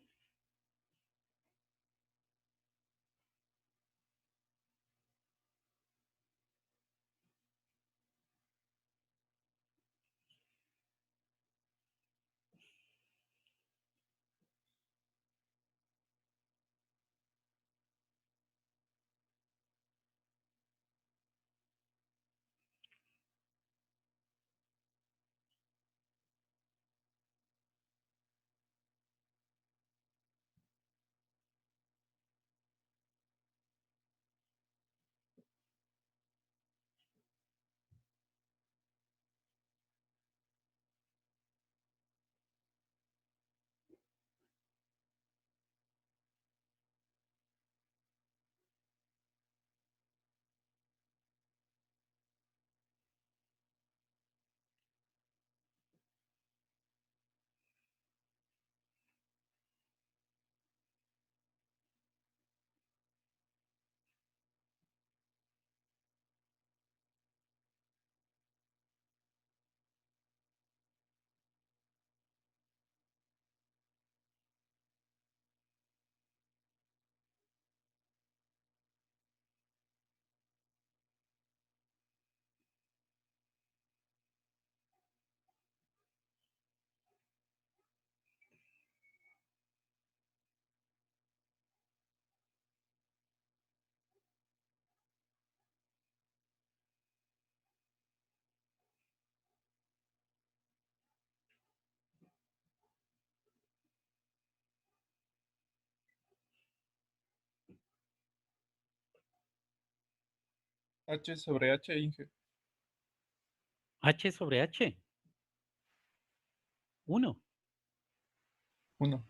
H sobre H, Inge. H sobre H. 1. 1.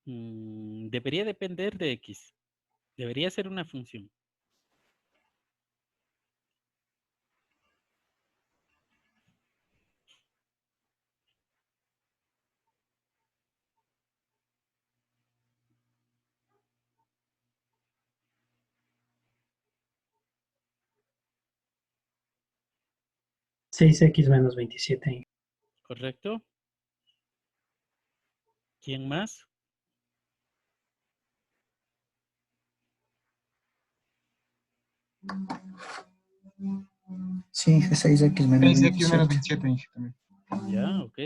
Debería depender de X. Debería ser una función. Seis x menos 27. ¿Correcto? ¿Quién más? Sí, Inge, 6x menos 6x menos 27. 27, Inge, también. Ya, ok.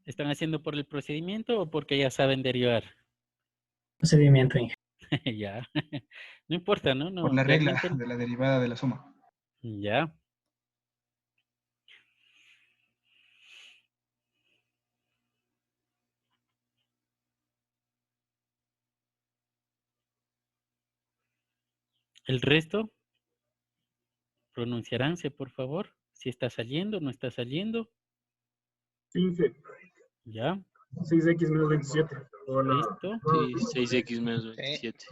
¿Están haciendo por el procedimiento o porque ya saben derivar? Procedimiento, Inge. Ya. No importa, ¿no? Por No, la regla realmente. de la derivada de la suma. Ya. El resto, pronunciaránse, por favor. Si está saliendo, no está saliendo. 15. Ya, 6x menos 27. Hola. listo. Sí, 6x menos Sí. 27.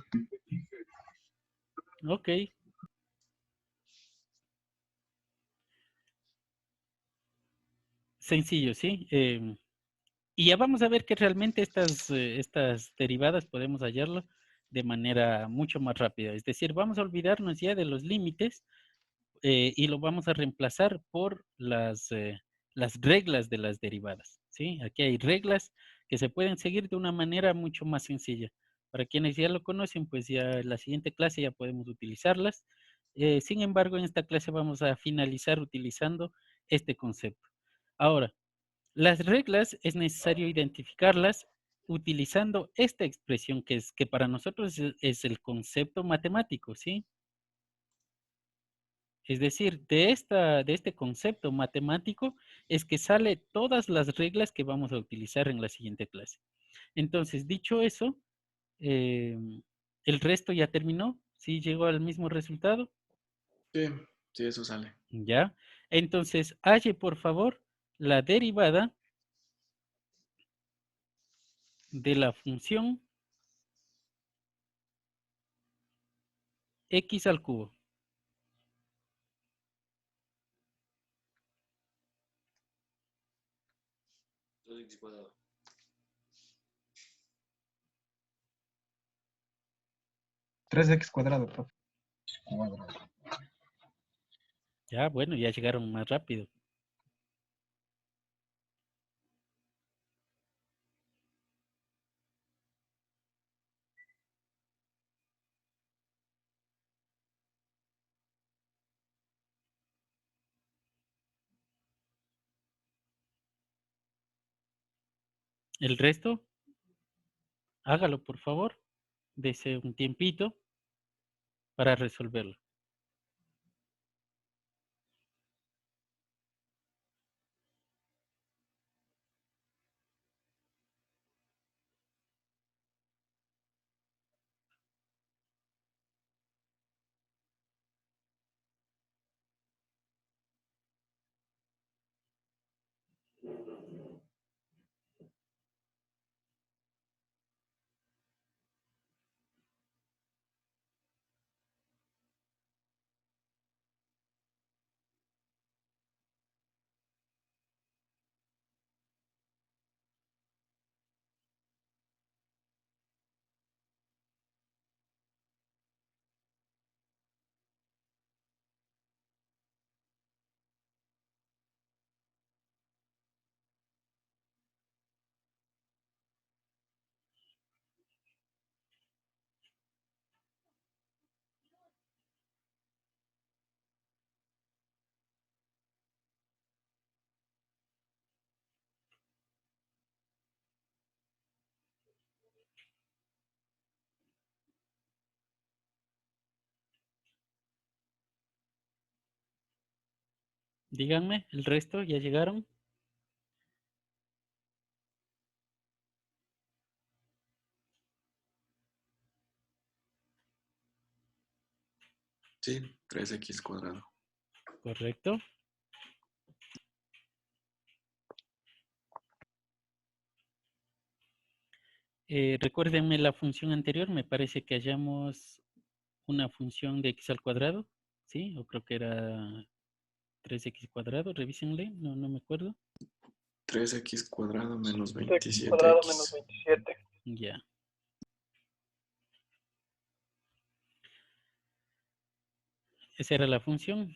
Ok. Sencillo, ¿sí? Y ya vamos a ver que realmente estas derivadas podemos hallarlo de manera mucho más rápida. Es decir, vamos a olvidarnos ya de los límites y lo vamos a reemplazar por las reglas de las derivadas, ¿sí? Aquí hay reglas que se pueden seguir de una manera mucho más sencilla. Para quienes ya lo conocen, pues ya en la siguiente clase ya podemos utilizarlas. Sin embargo, en esta clase vamos a finalizar utilizando este concepto. Ahora, las reglas es necesario identificarlas utilizando esta expresión que para nosotros es el concepto matemático, ¿sí? Es decir, de este concepto matemático es que sale todas las reglas que vamos a utilizar en la siguiente clase. Entonces, dicho eso, el resto ya terminó. ¿Sí llegó al mismo resultado? Sí, sí, eso sale. Ya. Entonces, halle por favor la derivada de la función x al cubo. 3x cuadrado, profe. Cuadrado. Ya, bueno, ya llegaron más rápido. El resto, hágalo, por favor. Dese un tiempito para resolverlo. Díganme, el resto, ¿ya llegaron? Sí, 3x cuadrado. Correcto. Recuérdenme la función anterior, me parece que hallamos una función de x al cuadrado, ¿sí? O creo que era 3x cuadrado, revísenle, no me acuerdo. 3x cuadrado menos X cuadrado 27x. menos 27. Ya. Esa era la función.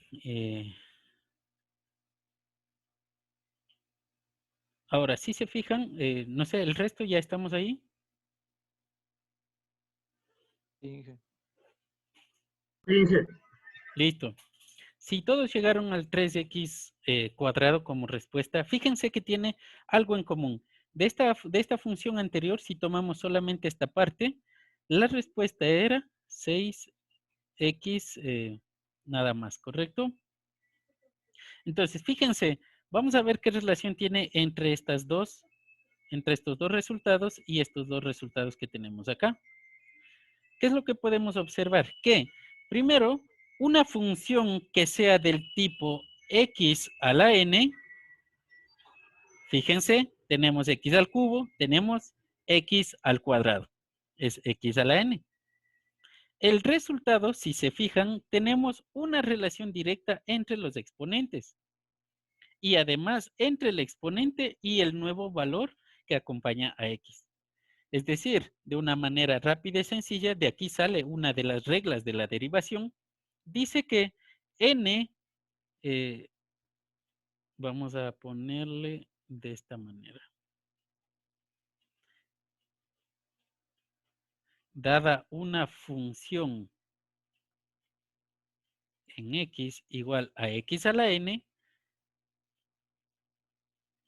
Ahora, si se fijan, no sé, el resto ya estamos ahí. Inge. Listo. Si todos llegaron al 3x cuadrado como respuesta, fíjense que tiene algo en común. De esta función anterior, si tomamos solamente esta parte, la respuesta era 6x nada más, ¿correcto? Entonces, fíjense, vamos a ver qué relación tiene entre estos dos resultados y estos dos resultados que tenemos acá. ¿Qué es lo que podemos observar? Que, primero, una función que sea del tipo x a la n, fíjense, tenemos x al cubo, tenemos x al cuadrado, es x a la n. El resultado, si se fijan, tenemos una relación directa entre los exponentes y además entre el exponente y el nuevo valor que acompaña a x. Es decir, de una manera rápida y sencilla, de aquí sale una de las reglas de la derivación. Dice que n, vamos a ponerle de esta manera. Dada una función en x igual a x a la n,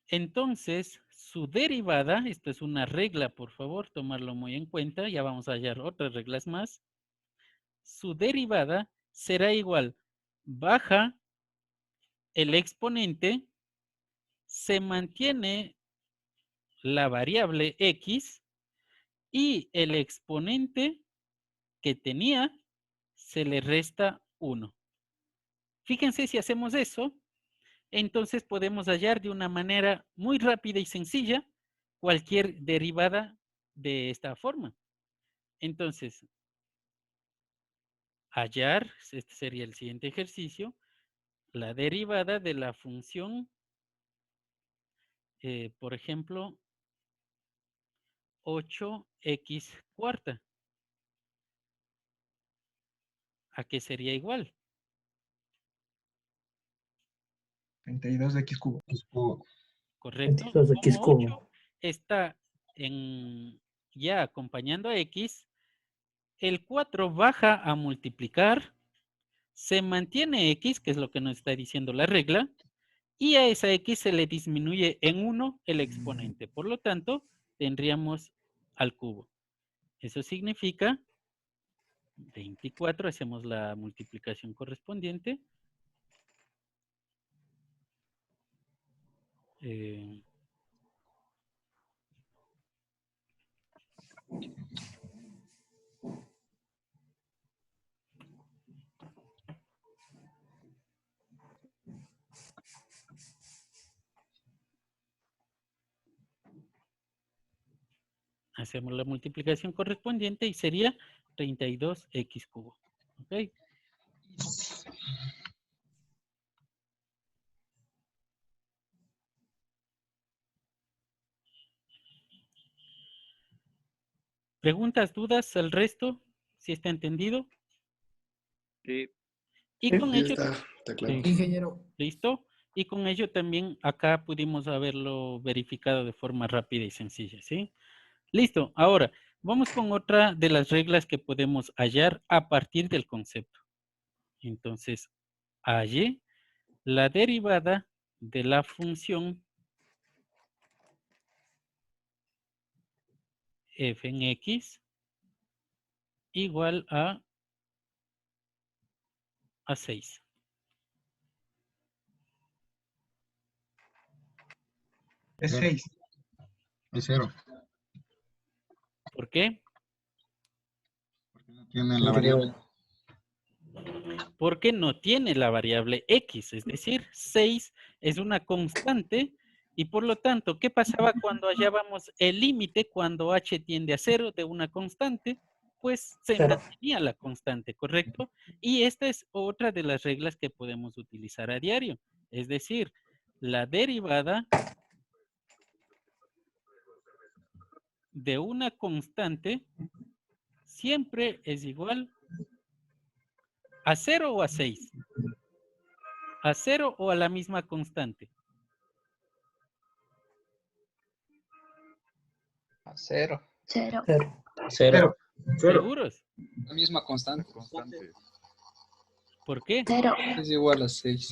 entonces su derivada, esto es una regla, por favor, tomarlo muy en cuenta, ya vamos a hallar otras reglas más. Su derivada será igual, baja el exponente, se mantiene la variable x y el exponente que tenía se le resta 1. Fíjense si hacemos eso, entonces podemos hallar de una manera muy rápida y sencilla cualquier derivada de esta forma. Entonces, hallar, este sería el siguiente ejercicio, la derivada de la función, por ejemplo, 8x cuarta. ¿A qué sería igual? 32x cubo. ¿Correcto? 22x Como cubo. 8 está ya acompañando a X, el 4 baja a multiplicar, se mantiene X, que es lo que nos está diciendo la regla, y a esa X se le disminuye en 1 el exponente. Por lo tanto, tendríamos al cubo. Eso significa 24, hacemos la multiplicación correspondiente. Hacemos la multiplicación correspondiente y sería 32x cubo. ¿Ok? ¿Preguntas, dudas al resto? ¿Si está entendido? Sí. Y Sí. con Sí, ello, está claro. sí, Ingeniero. ¿listo? Y con ello también acá pudimos haberlo verificado de forma rápida y sencilla, ¿sí? Listo. Ahora, vamos con otra de las reglas que podemos hallar a partir del concepto. Entonces, halle la derivada de la función f en x igual a 6. Es 6. Es 0. ¿Por qué? Porque no tiene la variable. Porque no tiene la variable x, es decir, 6 es una constante y por lo tanto, ¿qué pasaba cuando hallábamos el límite cuando h tiende a 0 de una constante? Pues se Cero. mantenía la constante, ¿correcto? Y esta es otra de las reglas que podemos utilizar a diario, es decir, la derivada de una constante siempre es igual a 0 o a 6. ¿A 0 o a la misma constante? A 0. Cero. Cero. Cero. ¿Seguros? La misma constante. ¿Por qué? Cero. Es igual a 6.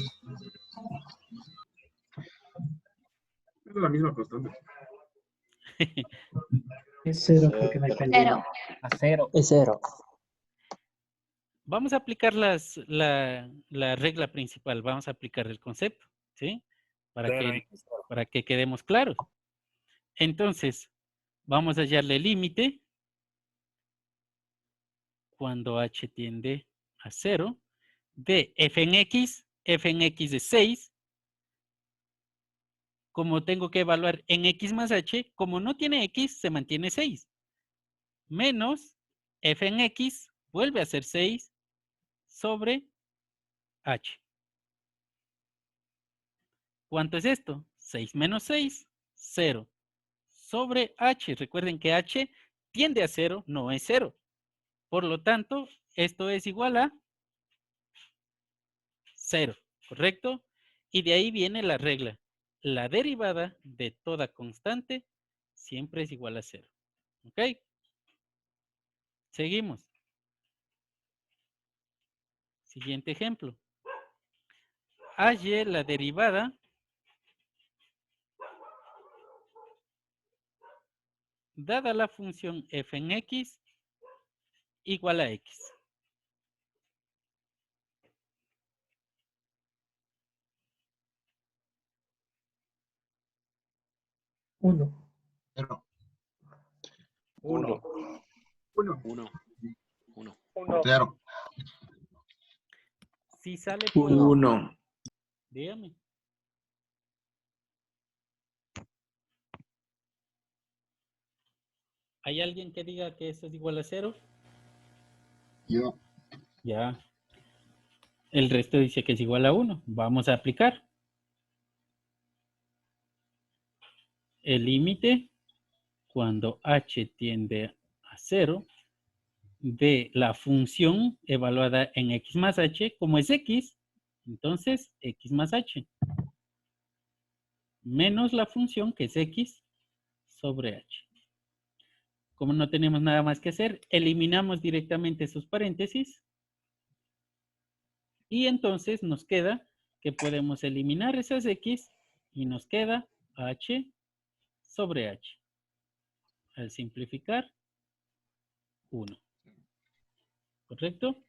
Es la misma constante. Es 0 porque no hay pendiente. Cero. A 0. Es 0. Vamos a aplicar la regla principal. Vamos a aplicar el concepto, ¿sí? Para que quedemos claros. Entonces, vamos a hallarle el límite cuando h tiende a 0 de f en x de 6. Como tengo que evaluar en x más h, como no tiene x, se mantiene 6. Menos f en x vuelve a ser 6 sobre h. ¿Cuánto es esto? 6 menos 6, 0. Sobre h. Recuerden que h tiende a 0, no es 0. Por lo tanto, esto es igual a 0, ¿correcto? Y de ahí viene la regla. La derivada de toda constante siempre es igual a 0. ¿Ok? Seguimos. Siguiente ejemplo. Halle la derivada dada la función f en x igual a x. Uno. 0. 1. 1. 1. 1. 0. Si sale por... 1. Dígame. ¿Hay alguien que diga que esto es igual a 0? Yo. Ya. El resto dice que es igual a 1. Vamos a aplicar. El límite cuando h tiende a 0 de la función evaluada en x más h, como es x, entonces x más h, menos la función que es x sobre h. Como no tenemos nada más que hacer, eliminamos directamente esos paréntesis y entonces nos queda que podemos eliminar esas x y nos queda h sobre h. Al simplificar, 1. ¿Correcto?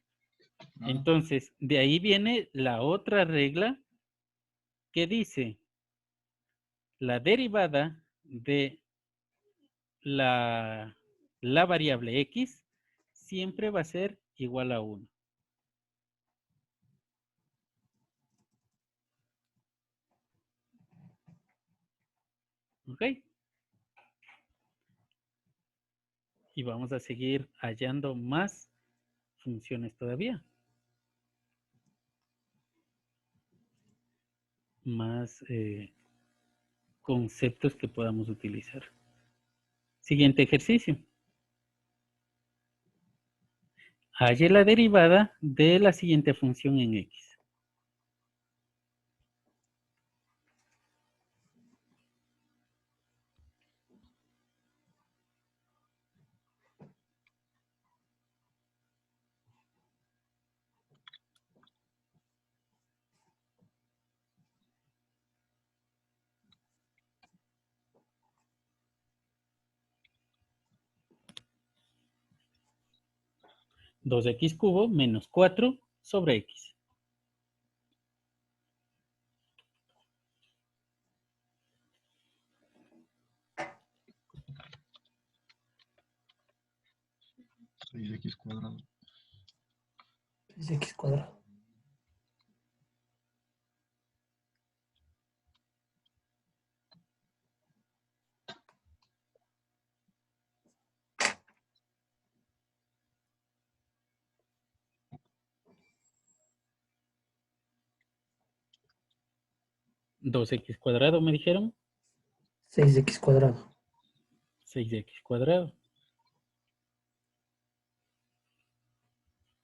Entonces, de ahí viene la otra regla que dice la derivada de la variable x siempre va a ser igual a 1. ¿Ok? Y vamos a seguir hallando más funciones todavía. Más conceptos que podamos utilizar. Siguiente ejercicio. Halle la derivada de la siguiente función en x. Dos x cubo menos 4 sobre x. Seis x cuadrado. 6x cuadrado. Dos x cuadrado me dijeron. 6x cuadrado. 6x cuadrado.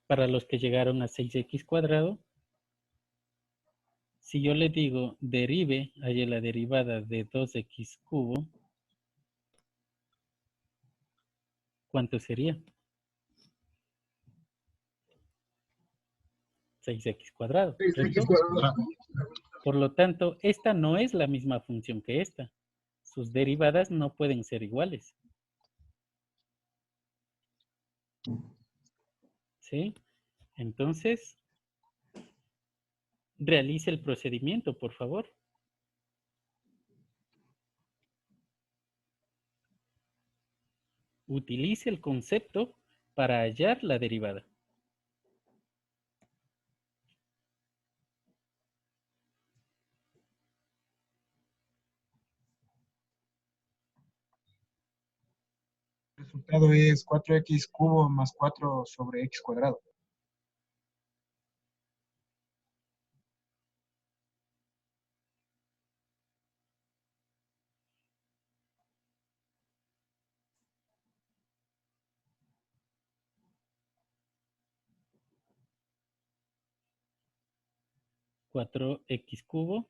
Para los que llegaron a 6x cuadrado, si yo le digo derive, hay la derivada de 2x cubo, ¿cuánto sería? 6x cuadrado, Seis ¿cierto? x cuadrado. Por lo tanto, esta no es la misma función que esta. Sus derivadas no pueden ser iguales. ¿Sí? Entonces, realice el procedimiento, por favor. Utilice el concepto para hallar la derivada. El resultado es 4x cubo más 4 sobre x cuadrado. Cuatro x cubo.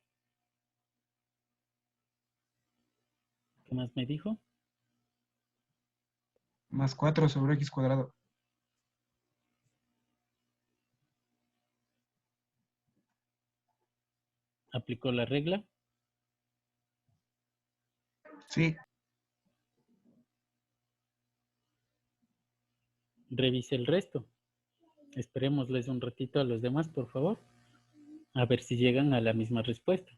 ¿Qué más me dijo? Más 4 sobre x cuadrado. ¿Aplicó la regla? Sí. Revise el resto. Esperémosles un ratito a los demás, por favor. A ver si llegan a la misma respuesta.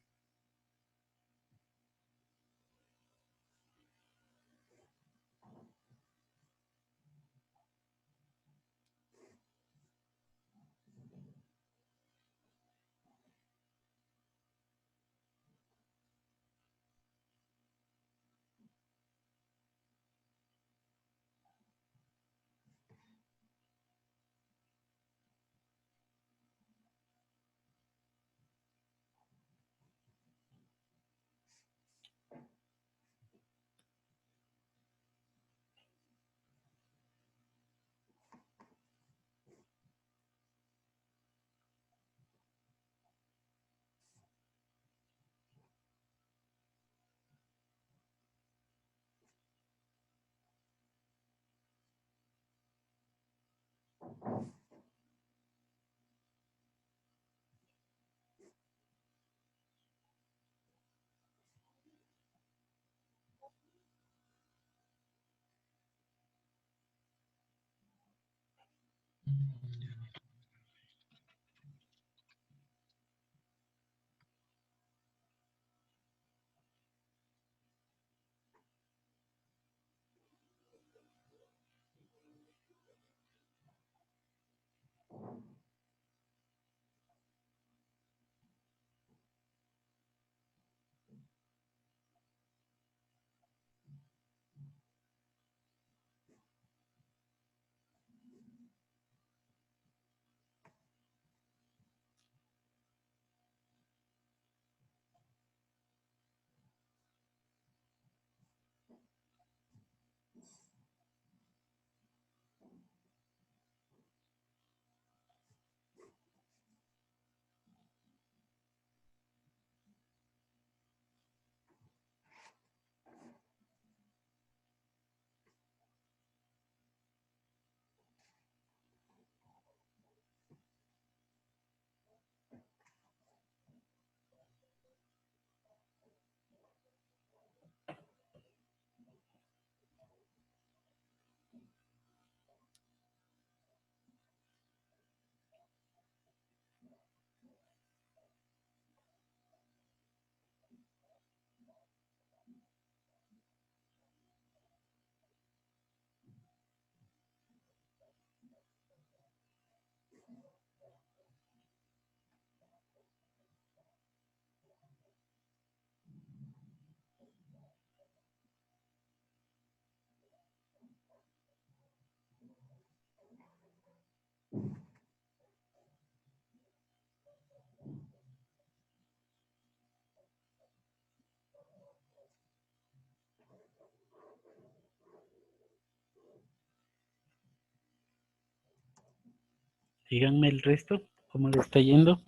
Díganme el resto, ¿cómo le está yendo?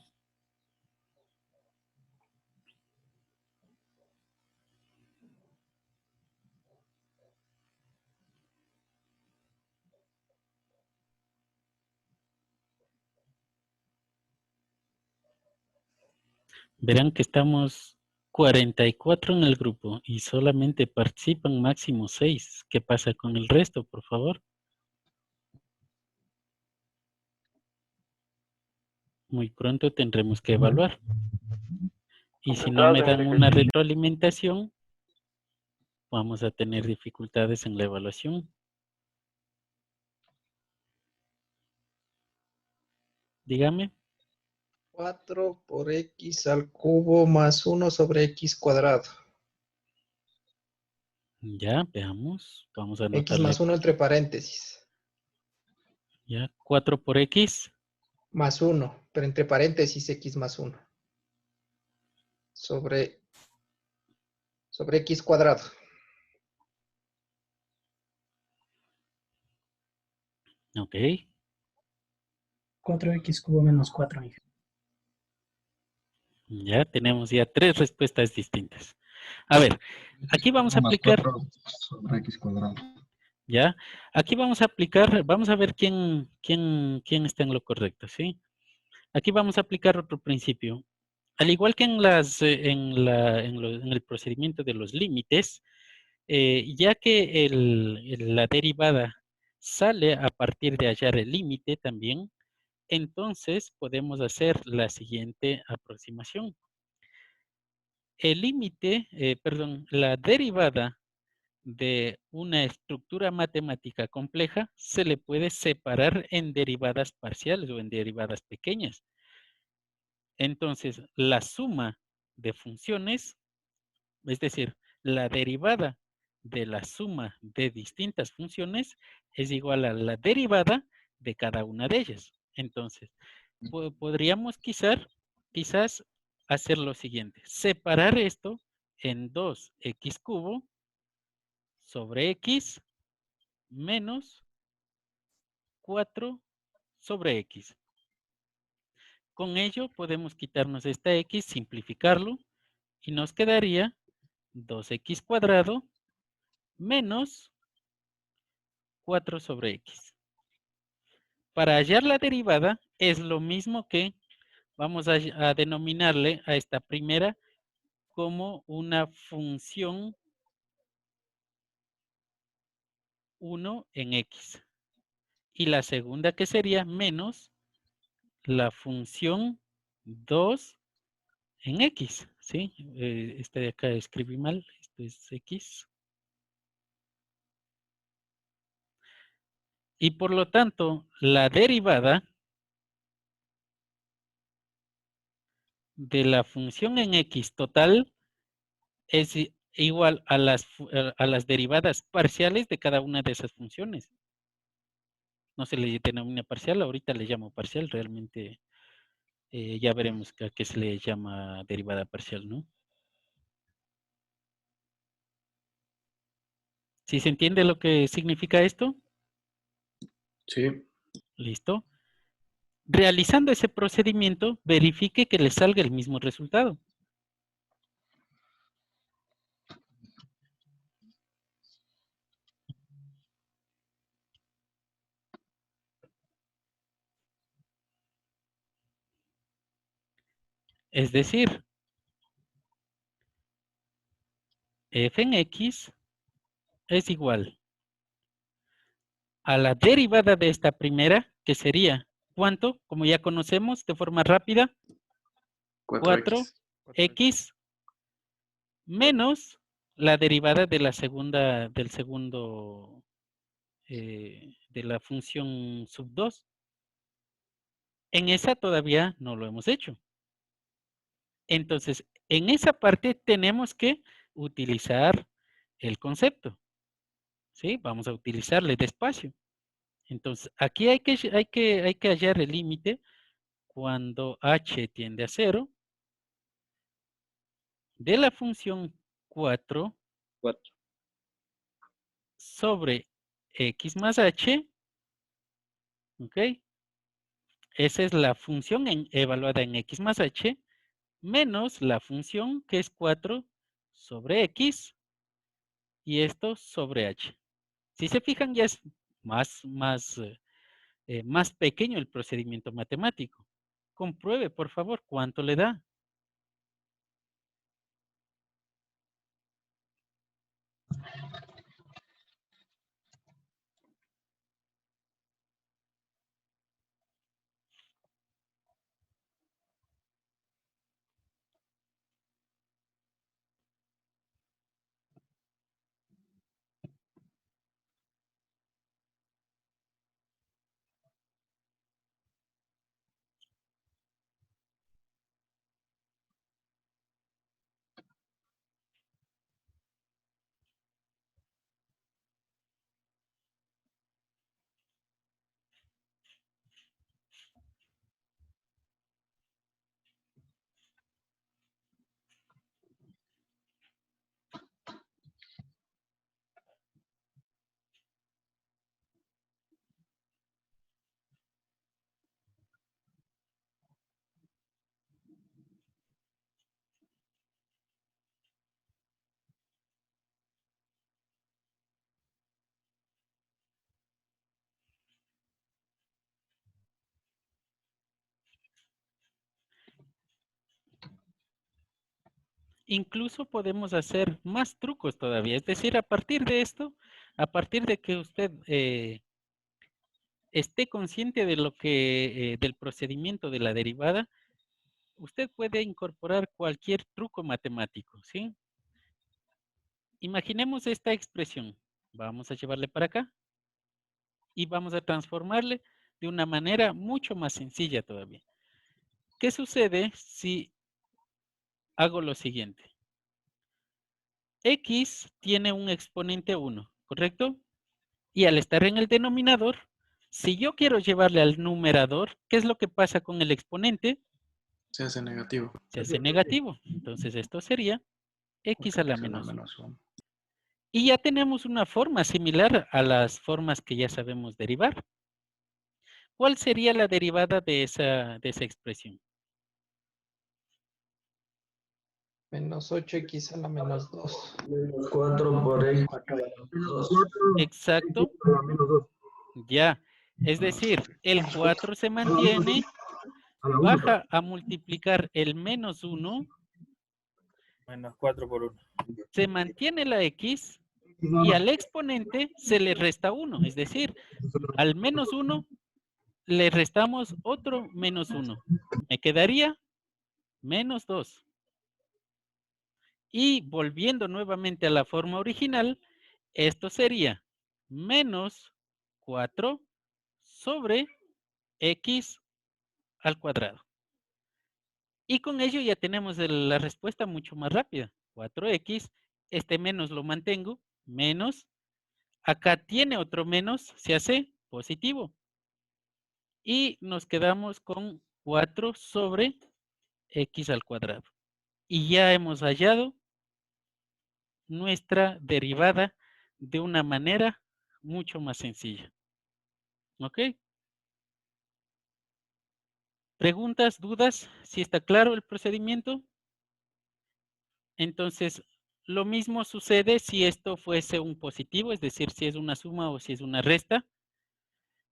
Verán que estamos 44 en el grupo y solamente participan máximo 6. ¿Qué pasa con el resto, por favor? Muy pronto tendremos que evaluar. Y si no me dan una retroalimentación, vamos a tener dificultades en la evaluación. Dígame. 4 por x al cubo más 1 sobre x cuadrado. Ya, veamos. Vamos a X anotarle. más 1 entre paréntesis. Ya, 4 por X. Más 1, pero entre paréntesis x más 1. Sobre x cuadrado. Ok. 4x cubo menos 4, Inge. Ya tenemos ya 3 respuestas distintas. A ver, aquí vamos a Más aplicar. 4 sobre x cuadrado. Ya, aquí vamos a aplicar, vamos a ver quién está en lo correcto, ¿sí? Aquí vamos a aplicar otro principio. Al igual que en el procedimiento de los límites, ya que la derivada sale a partir de hallar el límite también, entonces podemos hacer la siguiente aproximación. El límite, perdón, la derivada de una estructura matemática compleja se le puede separar en derivadas parciales o en derivadas pequeñas. Entonces, la suma de funciones, es decir, la derivada de la suma de distintas funciones es igual a la derivada de cada una de ellas. Entonces, podríamos quizás hacer lo siguiente, separar esto en 2x cubo sobre x menos 4 sobre x. Con ello podemos quitarnos esta x, simplificarlo y nos quedaría 2x cuadrado menos 4 sobre x. para hallar la derivada es lo mismo que vamos a denominarle a esta primera como una función 1 en X. Y la segunda que sería menos la función 2 en X, ¿sí? Este de acá escribí mal, esto es X. Y por lo tanto, la derivada de la función en X total es igual a las derivadas parciales de cada una de esas funciones. No se le denomina parcial, ahorita le llamo parcial, realmente ya veremos a qué se le llama derivada parcial, ¿no? ¿Sí se entiende lo que significa esto? Sí. Listo. Realizando ese procedimiento, verifique que le salga el mismo resultado. Es decir, f en x es igual a la derivada de esta primera, que sería, ¿cuánto? Como ya conocemos de forma rápida, 4x. 4x menos la derivada de la segunda, del segundo, de la función sub 2. En esa todavía no lo hemos hecho. Entonces, en esa parte tenemos que utilizar el concepto. ¿Sí? Vamos a utilizarle despacio. Entonces, aquí hay que hallar el límite cuando h tiende a 0 de la función 4 sobre x más h, ¿ok? Esa es la función evaluada en x más h, menos la función que es 4 sobre x, y esto sobre h. Si se fijan, ya es más pequeño el procedimiento matemático. Compruebe, por favor, cuánto le da. Incluso podemos hacer más trucos todavía. Es decir, a partir de esto, a partir de que usted esté consciente de lo que, del procedimiento de la derivada, usted puede incorporar cualquier truco matemático, ¿sí? Imaginemos esta expresión. Vamos a llevarle para acá y vamos a transformarle de una manera mucho más sencilla todavía. ¿Qué sucede si hago lo siguiente? X tiene un exponente 1, ¿correcto? Y al estar en el denominador, si yo quiero llevarle al numerador, ¿qué es lo que pasa con el exponente? Se hace negativo. Se hace negativo. Entonces esto sería x a la X a la menos 1. menos 1. Y ya tenemos una forma similar a las formas que ya sabemos derivar. ¿Cuál sería la derivada de esa expresión? Menos 8x a la menos 2. Menos 4 por x. Menos 4 Exacto. a la menos 2. Ya. Es decir, el 4 se mantiene, baja a multiplicar el menos 1, Menos 4 por 1. se mantiene la X y al exponente se le resta 1. Es decir, al menos 1 le restamos otro menos 1. Me quedaría menos 2. Y volviendo nuevamente a la forma original, esto sería menos 4 sobre X al cuadrado. Y con ello ya tenemos la respuesta mucho más rápida. 4X, este menos lo mantengo, menos, acá tiene otro menos, se hace positivo. Y nos quedamos con 4 sobre X al cuadrado. Y ya hemos hallado nuestra derivada de una manera mucho más sencilla. ¿Ok? ¿Preguntas, dudas? ¿Si está claro el procedimiento? Entonces, lo mismo sucede si esto fuese un positivo, es decir, si es una suma o si es una resta.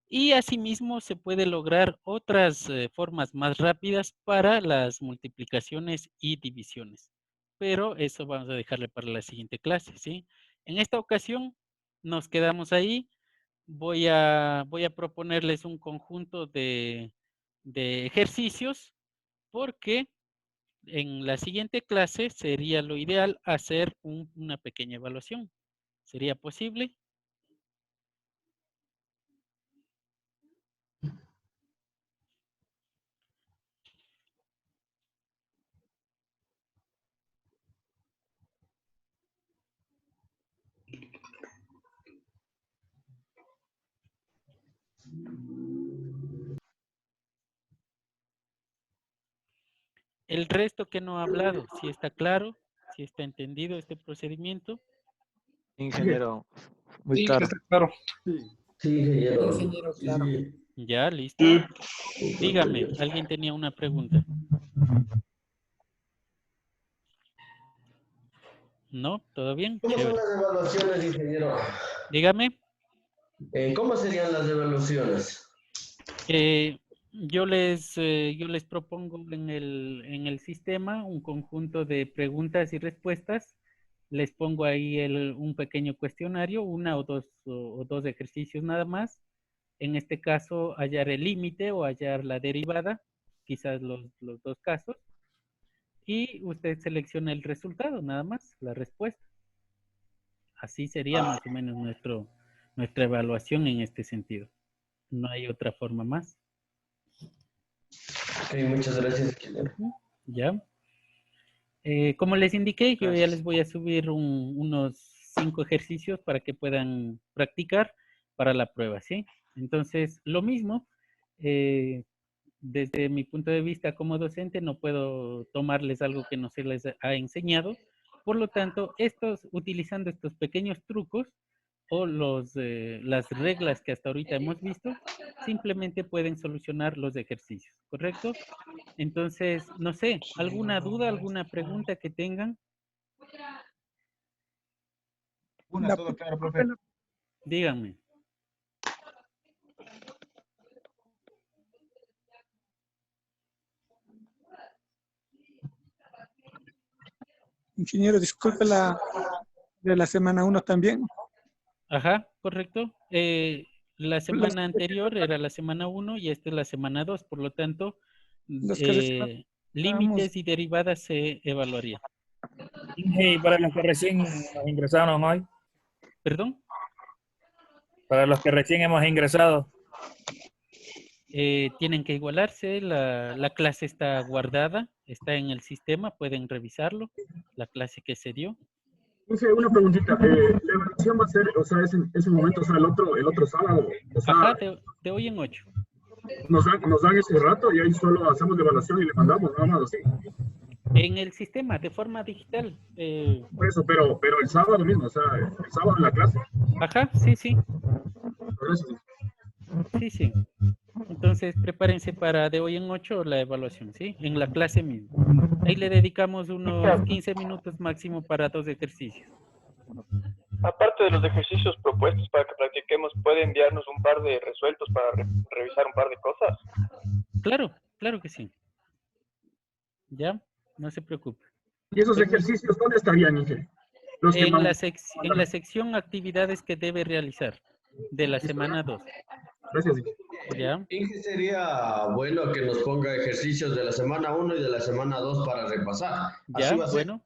Y asimismo se puede lograr otras formas más rápidas para las multiplicaciones y divisiones. Pero eso vamos a dejarle para la siguiente clase, ¿sí? En esta ocasión nos quedamos ahí. Voy a proponerles un conjunto de ejercicios porque en la siguiente clase sería lo ideal hacer una pequeña evaluación. ¿Sería posible? El resto que no ha hablado, si está claro, si está entendido este procedimiento. Ingeniero, muy Sí, claro. está claro. Sí, ingeniero. Ingeniero, claro. Ya, listo. Dígame, ¿alguien tenía una pregunta? ¿No? ¿Todo bien? ¿Cómo son Chévere. las evaluaciones, ingeniero? Dígame. ¿Cómo serían las evaluaciones? Yo les propongo en el sistema un conjunto de preguntas y respuestas. Les pongo ahí un pequeño cuestionario, una o dos ejercicios nada más. En este caso, hallar el límite o hallar la derivada, quizás los dos casos. Y usted selecciona el resultado, nada más, la respuesta. Así sería más o menos nuestra evaluación en este sentido. No hay otra forma más. Ok, muchas gracias, ingeniero. ¿Ya? Como les indiqué, yo ya les voy a subir unos 5 ejercicios para que puedan practicar para la prueba, ¿sí? Entonces, lo mismo, desde mi punto de vista como docente, no puedo tomarles algo que no se les ha enseñado. Por lo tanto, utilizando estos pequeños trucos o las reglas que hasta ahorita hemos visto, simplemente pueden solucionar los ejercicios, ¿correcto? Entonces, no sé, ¿alguna duda, alguna pregunta que tengan? Todo claro, profe. Díganme. Ingeniero, disculpe de la semana 1 también. Ajá, correcto. La semana anterior era la semana 1 y esta es la semana 2, por lo tanto, límites y derivadas se evaluarían. ¿Y para los que recién nos ingresaron hoy? ¿Perdón? Para los que recién hemos ingresado. Tienen que igualarse, la clase está guardada, está en el sistema, pueden revisarlo, la clase que se dio. Una preguntita, la evaluación va a ser, o sea, ese momento, o sea, el otro sábado, o sea, ajá, de hoy en 8. Nos dan ese rato y ahí solo hacemos la evaluación y le mandamos, nada más así. En el sistema, de forma digital. Por eso, pero el sábado mismo, o sea, el sábado en la clase. Ajá, sí, sí. Por eso. Sí, sí. Entonces, prepárense para de hoy en 8 la evaluación, ¿sí? En la clase misma. Ahí le dedicamos unos 15 minutos máximo para 2 ejercicios. aparte de los ejercicios propuestos para que practiquemos, ¿puede enviarnos un par de resueltos para revisar un par de cosas? Claro, claro que sí. ¿Ya? No se preocupe. ¿Y esos ejercicios dónde estarían, Inge? Los que En vamos- la sección actividades que debe realizar de la semana 2. Gracias, Inge. ¿Ya? Inge, sería bueno que nos ponga ejercicios de la semana 1 y de la semana 2 para repasar. ¿Ya? Así va a ser. Bueno.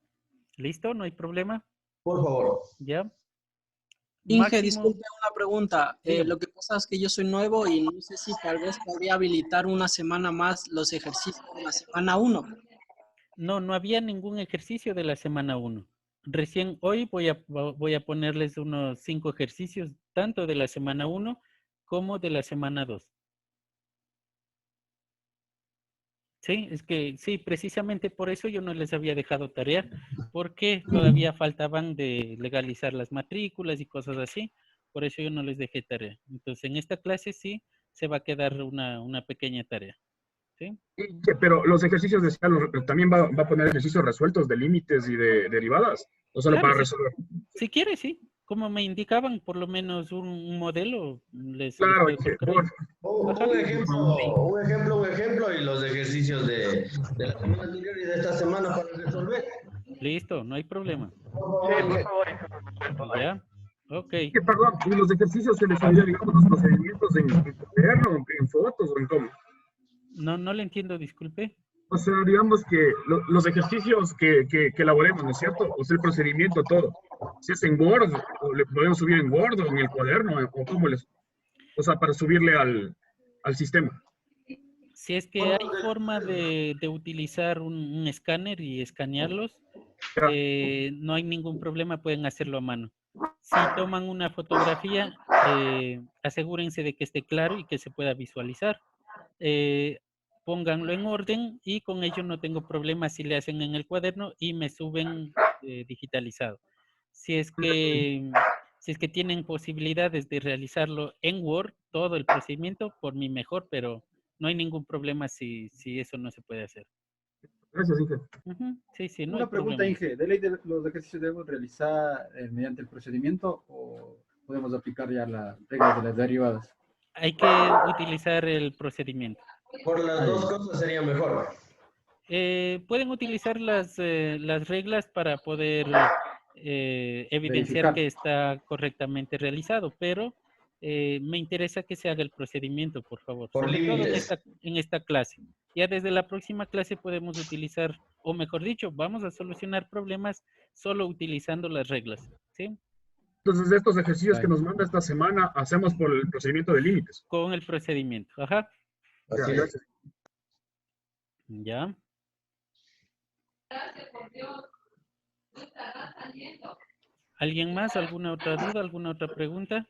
¿Listo? ¿No hay problema? Por favor. ¿Ya? Inge, Máximo- disculpe una pregunta. Dígame. Lo que pasa es que yo soy nuevo y no sé si tal vez podría habilitar una semana más los ejercicios de la semana 1. No, no había ningún ejercicio de la semana 1. Recién hoy voy a ponerles unos 5 ejercicios, tanto de la semana 1 como de la semana 2. Sí, es que sí, precisamente por eso yo no les había dejado tarea, porque todavía faltaban de legalizar las matrículas y cosas así. Por eso yo no les dejé tarea. Entonces, en esta clase sí se va a quedar una pequeña tarea. ¿Sí? Inge, pero los ejercicios también va a poner ejercicios resueltos de límites y de derivadas, o solo Claro, para sí. resolver. Si quiere, sí. Como me indicaban, por lo menos un modelo, les Claro, puedo Inge, colocar ahí. Un ejemplo y los ejercicios de la semana anterior y de esta semana para resolver. Listo, no hay problema. Sí, por favor. ¿Ya? Ok. Inge, perdón, y los ejercicios se les envía, digamos, los procedimientos en cuaderno, en fotos o en cómo. No le entiendo, disculpe. O sea, digamos que los ejercicios que elaboremos, ¿no es cierto? O sea, el procedimiento todo. Si es en Word, o le podemos subir en Word o en el cuaderno, o cómo les... O sea, para subirle al sistema. Si es que hay forma de utilizar un escáner y escanearlos, no hay ningún problema, pueden hacerlo a mano. Si toman una fotografía, asegúrense de que esté claro y que se pueda visualizar. Pónganlo en orden y con ello no tengo problema si le hacen en el cuaderno y me suben digitalizado. Si es que tienen posibilidades de realizarlo en Word, todo el procedimiento, por mí mejor, pero no hay ningún problema si eso no se puede hacer. Gracias, Inge. Sí, sí, no Una hay pregunta, problema. Inge. ¿De ley los ejercicios debemos realizar mediante el procedimiento o podemos aplicar ya las reglas de las derivadas? Hay que utilizar el procedimiento. Por las dos cosas sería mejor. Pueden utilizar las reglas para poder evidenciar Verificar. que está correctamente realizado, pero me interesa que se haga el procedimiento, por favor. Por Sobre todo límites. en esta clase. Ya desde la próxima clase podemos utilizar, o mejor dicho, vamos a solucionar problemas solo utilizando las reglas. ¿Sí? Entonces, estos ejercicios que nos manda esta semana, hacemos por el procedimiento de límites. Con el procedimiento. Ajá. Ya, gracias. Ya. ¿Alguien más? ¿Alguna otra duda? ¿Alguna otra pregunta?